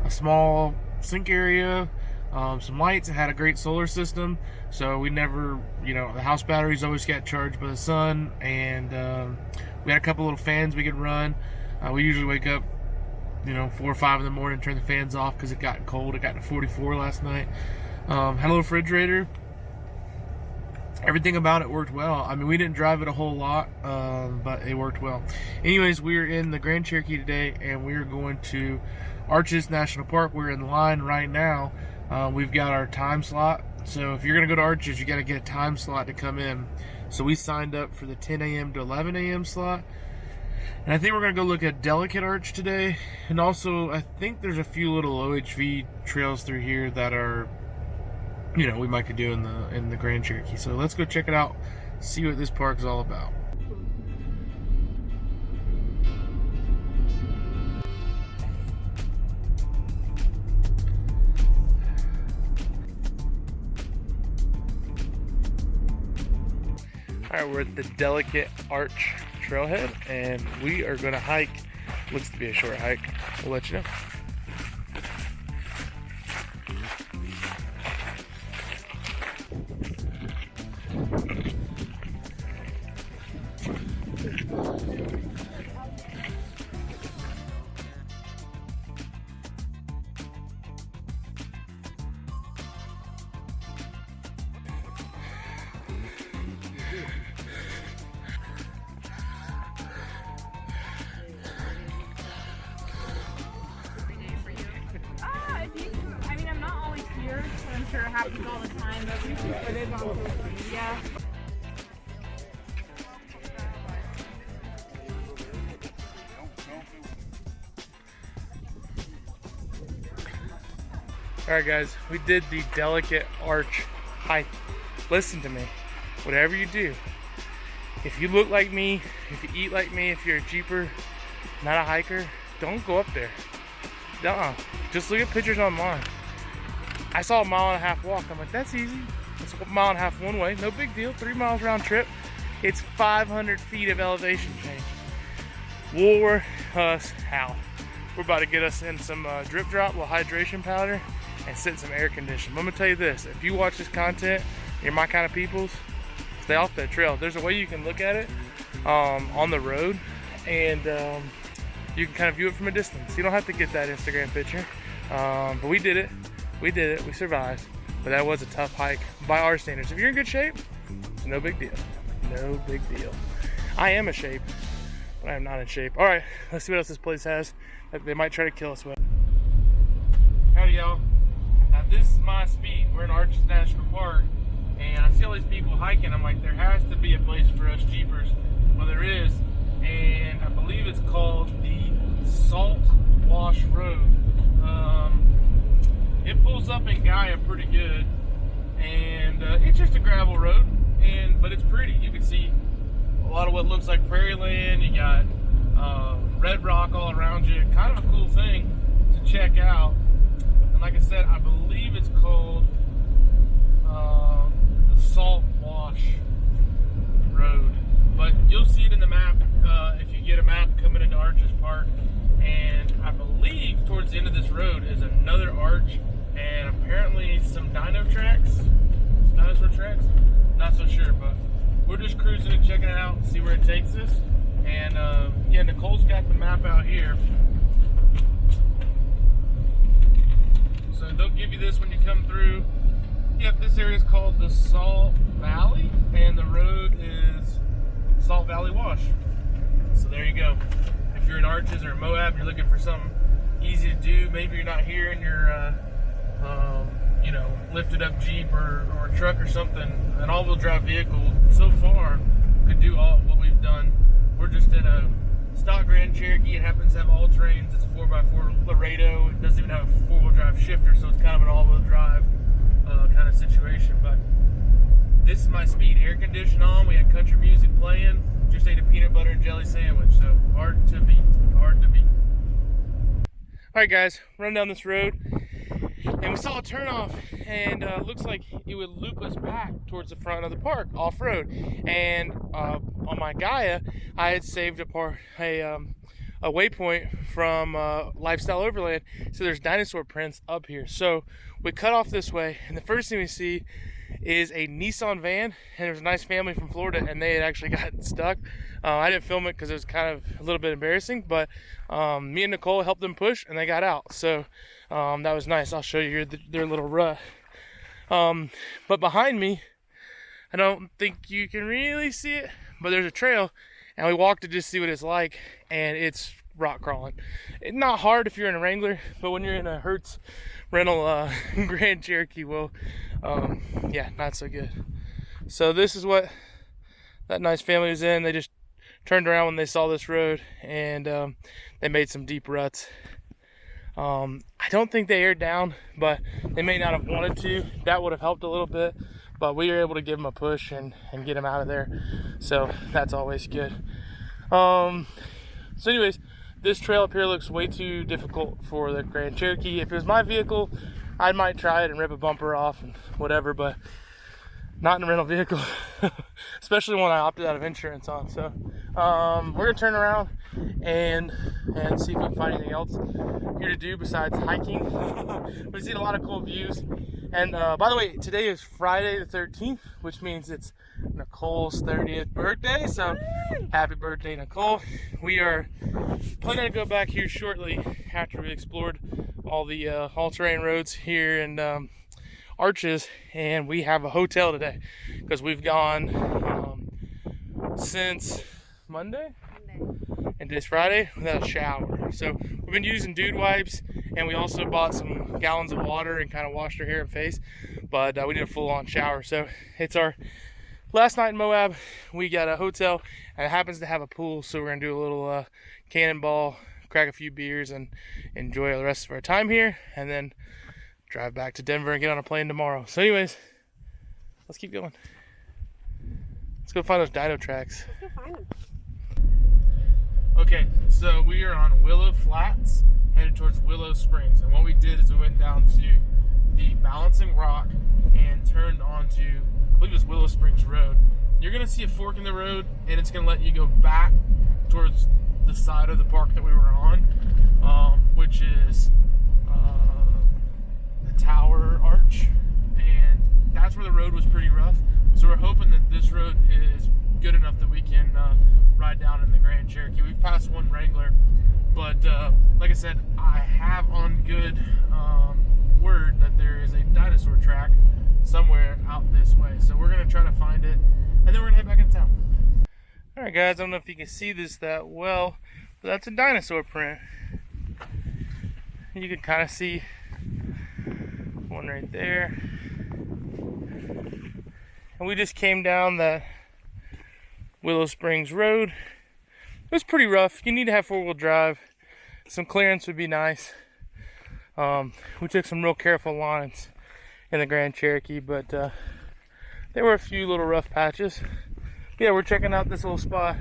a small sink area, some lights. It had a great solar system, so we never, the house batteries always got charged by the sun, and we had a couple little fans we could run. We usually wake up 4 or 5 in the morning, turn the fans off because it got cold. It got to 44 last night. Had a little refrigerator. Everything about it worked well. I mean, we didn't drive it a whole lot, but it worked well. Anyways, we're in the Grand Cherokee today, and we're going to Arches National Park. We're in line right now. We've got our time slot. So if you're going to go to Arches, you got to get a time slot to come in. So we signed up for the 10 a.m. to 11 a.m. slot. And I think we're going to go look at Delicate Arch today. And also, I think there's a few little OHV trails through here that are, we might could do in the Grand Cherokee. So let's go check it out, see what this park is all about. All right, we're at the Delicate Arch trailhead, and we are going to hike. Looks to be a short hike. We'll let you know. I'm sure it happens all the time, but we should put it on social media. Alright guys, we did the Delicate Arch hike. Listen to me, whatever you do, if you look like me, if you eat like me, if you're a Jeeper, not a hiker, don't go up there. Just look at pictures online. I saw a 1.5 mile walk. I'm like, that's easy. It's a 1.5 mile one way, no big deal. 3 miles round trip. It's 500 feet of elevation change. Wore us out. We're about to get us in some drip drop with hydration powder and sit in some air conditioning. I'm gonna tell you this: if you watch this content, you're my kind of peoples, stay off that trail. There's a way you can look at it on the road, and you can kind of view it from a distance. You don't have to get that Instagram picture, but we did it. We did it. We survived. But that was a tough hike by our standards. If you're in good shape, it's no big deal. No big deal. I am in shape, but I am not in shape. All right, let's see what else this place has that they might try to kill us with. Howdy, y'all. Now, this is my speed. We're in Arches National Park, and I see all these people hiking. I'm like, there has to be a place for us Jeepers. Well, there is, and I believe it's called the Salt Wash Road. It pulls up in Gaia pretty good, and it's just a gravel road, but it's pretty. You can see a lot of what looks like prairie land. You got red rock all around you. Kind of a cool thing to check out. And like I said, I believe it's called the Salt Wash Road, but you'll see it in the map if you get a map coming into Arches Park. And I believe towards the end of this road is another arch, and apparently some dinosaur tracks. Not so sure, but we're just cruising and checking it out, see where it takes us. And yeah, Nicole's got the map out here, so they'll give you this when you come through. Yep, this area is called the Salt Valley, and the road is Salt Valley Wash. So there you go. If you're in Arches or Moab, you're looking for something easy to do. Maybe you're not here in your lifted up Jeep or truck or something. An all-wheel drive vehicle so far could do all what we've done. We're just in a stock Grand Cherokee. It happens to have all terrains. It's a 4x4 Laredo. It doesn't even have a four-wheel drive shifter, so it's kind of an all-wheel drive kind of situation. But this is my speed. Air conditioning on. We had country music playing. Just ate a peanut butter and jelly sandwich. So hard to beat. Hard to beat. All right, guys, run down this road, and we saw a turnoff, and looks like it would loop us back towards the front of the park, off-road. And on my Gaia, I had saved a waypoint from Lifestyle Overland, so there's dinosaur prints up here. So we cut off this way, and the first thing we see is a Nissan van, and there's a nice family from Florida, and they had actually gotten stuck. I didn't film it because it was kind of a little bit embarrassing, but me and Nicole helped them push, and they got out. So that was nice. I'll show you here their little rut. But behind me, I don't think you can really see it, but there's a trail, and we walked to just see what it's like, and it's rock crawling. It's not hard if you're in a Wrangler, but when you're in a Hertz rental Grand Cherokee, well, yeah, not so good. So this is what that nice family was in. They just turned around when they saw this road, and they made some deep ruts. I don't think they aired down, but they may not have wanted to. That would have helped a little bit, but we were able to give them a push and get them out of there. So that's always good. So anyways, this trail up here looks way too difficult for the Grand Cherokee. If it was my vehicle, I might try it and rip a bumper off and whatever, but not in a rental vehicle, especially one I opted out of insurance on. So we're gonna turn around and see if we can find anything else here to do besides hiking. We've seen a lot of cool views. And by the way, today is Friday the 13th, which means it's Nicole's 30th birthday. So happy birthday, Nicole. We are planning to go back here shortly after we explored all the all-terrain roads here in Arches, and we have a hotel today because we've gone since Monday and today's Friday without a shower. So we've been using dude wipes, and we also bought some gallons of water and kind of washed our hair and face, but we did a full-on shower. So it's our last night in Moab. We got a hotel, and it happens to have a pool, so we're gonna do a little cannonball, crack a few beers, and enjoy the rest of our time here, and then drive back to Denver and get on a plane tomorrow. So anyways, let's keep going. Let's go find those dino tracks. Let's go find them. Okay, so we are on Willow Flats, headed towards Willow Springs. And what we did is we went down to the Balancing Rock and turned onto, I believe it was Willow Springs Road. You're gonna see a fork in the road, and it's gonna let you go back towards the side of the park that we were on, which is the Tower Arch, and that's where the road was pretty rough. So we're hoping that this road is good enough that we can ride down in the Grand Cherokee. We've passed one Wrangler, but like I said, I have on good word that there is a dinosaur track somewhere out this way. So we're gonna try to find it, and then we're gonna head back into town. All right, guys, I don't know if you can see this that well, but that's a dinosaur print. You can kind of see one right there. And we just came down the Willow Springs Road. It was pretty rough. You need to have four-wheel drive. Some clearance would be nice. We took some real careful lines in the Grand Cherokee, but there were a few little rough patches. But yeah, we're checking out this little spot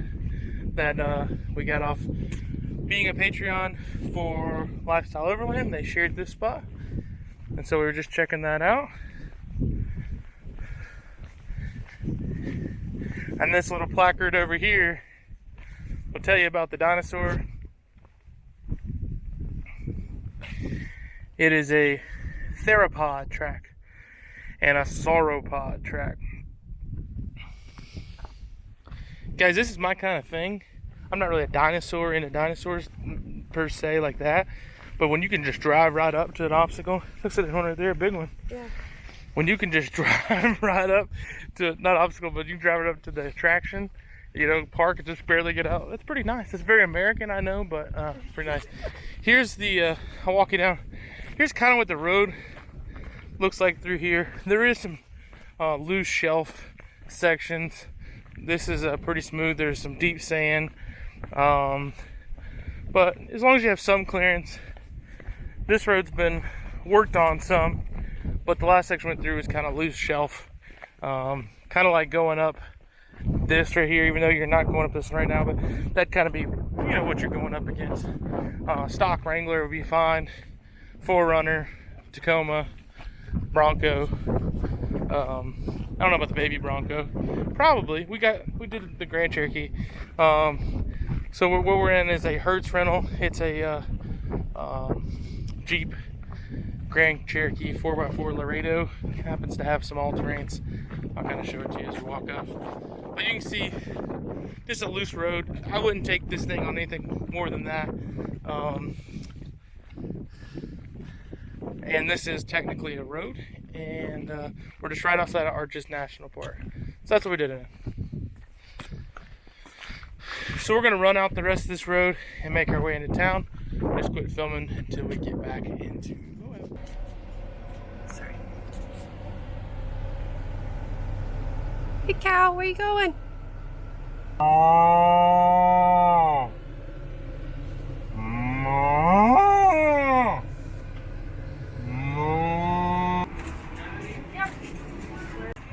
that we got off being a Patreon for Lifestyle Overland. They shared this spot, and so we were just checking that out. And this little placard over here will tell you about the dinosaur. It is a theropod track and a sauropod track. Guys, this is my kind of thing. I'm not really a dinosaur into dinosaurs per se like that, but when you can just drive right up to an obstacle, looks like there's one right there, a big one. Yeah. When you can just drive right up to, not obstacle, but you can drive it up to the attraction, you know, park and just barely get out. That's pretty nice. It's very American, I know, but it's pretty nice. Here's the, I'll walk you down. Here's kind of what the road looks like through here. There is some loose shelf sections. This is pretty smooth. There's some deep sand. But as long as you have some clearance, this road's been worked on some, but the last section went through was kind of loose shelf. Kind of like going up this right here, even though you're not going up this right now, but that'd kind of be, what you're going up against. Stock Wrangler would be fine. 4Runner, Tacoma, Bronco. I don't know about the baby Bronco. Probably. We did the Grand Cherokee. So what we're in is a Hertz rental. It's a Jeep Grand Cherokee 4x4 Laredo. It happens to have some all-terrains. I'll kind of show it to you as we walk up. But you can see, just a loose road. I wouldn't take this thing on anything more than that. And this is technically a road, and we're just right outside of Arches National Park. So that's what we did in it. So we're going to run out the rest of this road and make our way into town. Just quit filming until we get back into Moab. Sorry. Hey cow, where you going?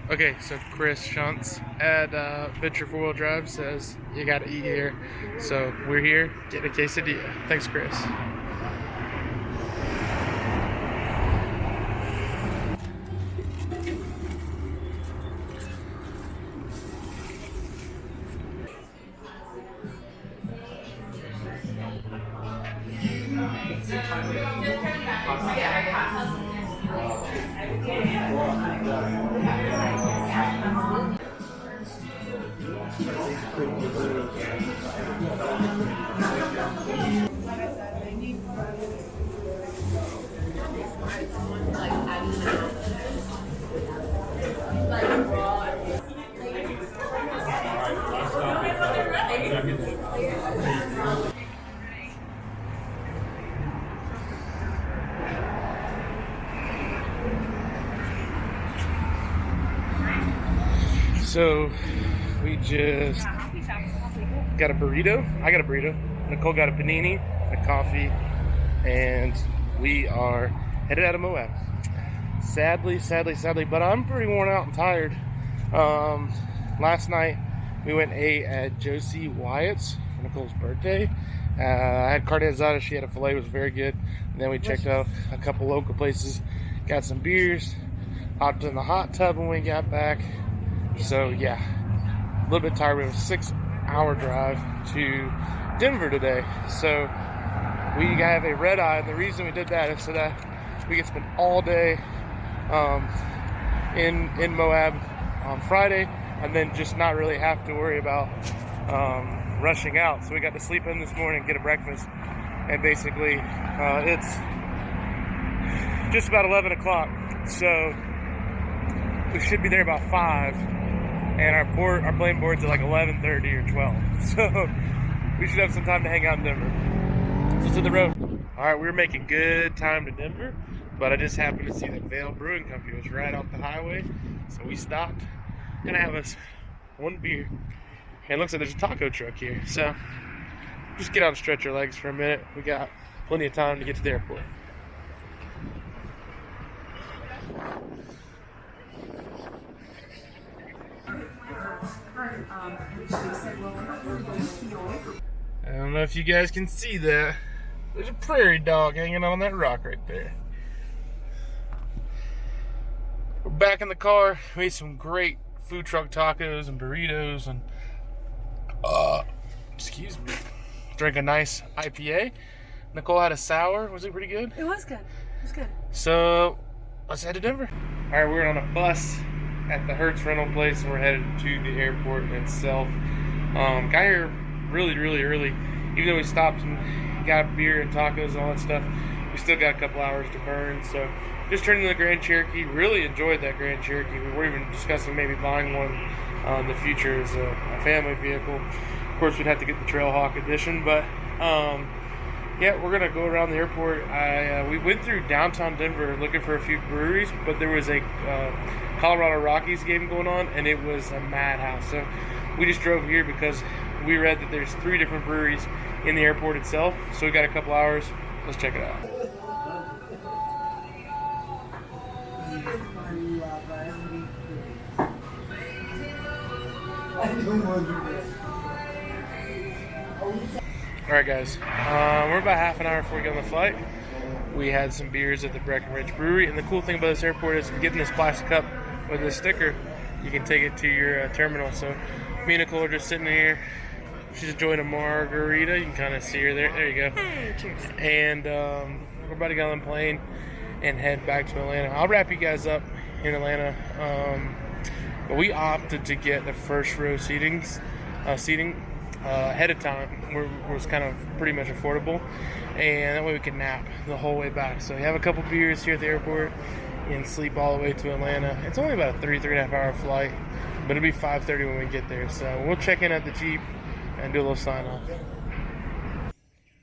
Okay, so Chris Shunts at Venture 4-Wheel Drive says you gotta eat here. So we're here getting a quesadilla. Thanks, Chris. So we just got a burrito. I got a burrito. Nicole got a panini, a coffee, and we are headed out of Moab. Sadly, but I'm pretty worn out and tired. Last night we went and ate at Josie Wyatt's for Nicole's birthday. I had carne asada. She had a filet. It was very good. And then we checked out a couple local places, got some beers, hopped in the hot tub when we got back. So yeah, a little bit tired. We have a 6-hour drive to Denver today. So we have a red eye, and the reason we did that is so that we can spend all day in Moab on Friday, and then just not really have to worry about rushing out. So we got to sleep in this morning, get a breakfast, and basically it's just about 11 o'clock. So we should be there about 5. And our plane board's at like 11:30 or 12. So we should have some time to hang out in Denver. So it's the road. All right, we were making good time to Denver, but I just happened to see that Vail Brewing Company was right off the highway. So we stopped, gonna have us one beer. And it looks like there's a taco truck here. So just get out and stretch our legs for a minute. We got plenty of time to get to the airport. I don't know if you guys can see that. There's a prairie dog hanging on that rock right there. We're back in the car. We ate some great food truck tacos and burritos and excuse me. Drank a nice IPA. Nicole had a sour. Was it pretty good? It was good. It was good. So let's head to Denver. All right, we're on a bus at the Hertz rental place, and we're headed to the airport itself. Got here really early. Even though we stopped and got beer and tacos and all that stuff, we still got a couple hours to burn. So just turned into the Grand Cherokee. Really enjoyed that Grand Cherokee. We were even discussing maybe buying one in the future as a family vehicle. Of course, we'd have to get the Trailhawk edition, but yeah, we're gonna go around the airport. We went through downtown Denver looking for a few breweries, but there was a Colorado Rockies game going on, and it was a madhouse. So we just drove here because we read that there's 3 different breweries in the airport itself. So we got a couple hours. Let's check it out. Alright guys, we're about half an hour before we get on the flight. We had some beers at the Breckenridge Brewery, and the cool thing about this airport is if you get in this plastic cup with this sticker, you can take it to your terminal. So me and Nicole are just sitting here. She's enjoying a margarita. You can kind of see her there. There you go. Hey, cheers. And we're about to get on the plane and head back to Atlanta. I'll wrap you guys up in Atlanta. But we opted to get the first row seating ahead of time, where it was kind of pretty much affordable, and that way we could nap the whole way back. So we have a couple beers here at the airport and sleep all the way to Atlanta. It's only about a 3.5 hour flight, but it'll be 5:30 when we get there. So we'll check in at the Jeep and do a little sign off.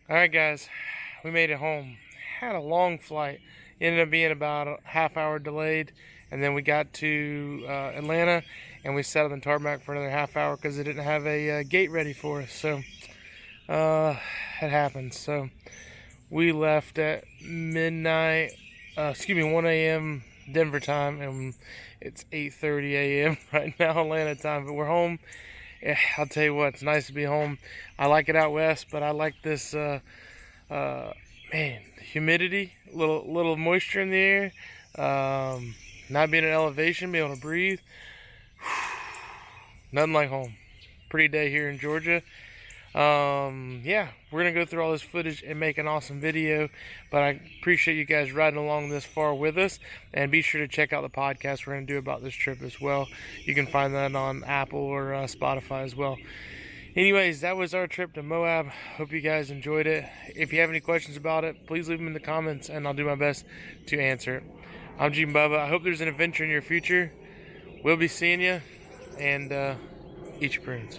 All right, guys, we made it home. Had a long flight. Ended up being about a half hour delayed, and then we got to Atlanta, and we sat on the tarmac for another half hour because they didn't have a gate ready for us. So it happened. So we left at 1 a.m. Denver time, and it's 8:30 a.m. right now Atlanta time. But we're home. Yeah, I'll tell you what, it's nice to be home. I like it out west, but I like this man, humidity, little moisture in the air, not being in elevation, being able to breathe. Nothing like home. Pretty day here in Georgia. Yeah, we're gonna go through all this footage and make an awesome video, but I appreciate you guys riding along this far with us, and be sure to check out the podcast we're gonna do about this trip as well. You can find that on Apple or Spotify as well. Anyways, that was our trip to Moab. Hope you guys enjoyed it. If you have any questions about it, please leave them in the comments, and I'll do my best to answer it. I'm G Bubba. I hope there's an adventure in your future. We'll be seeing you, and eat your prunes.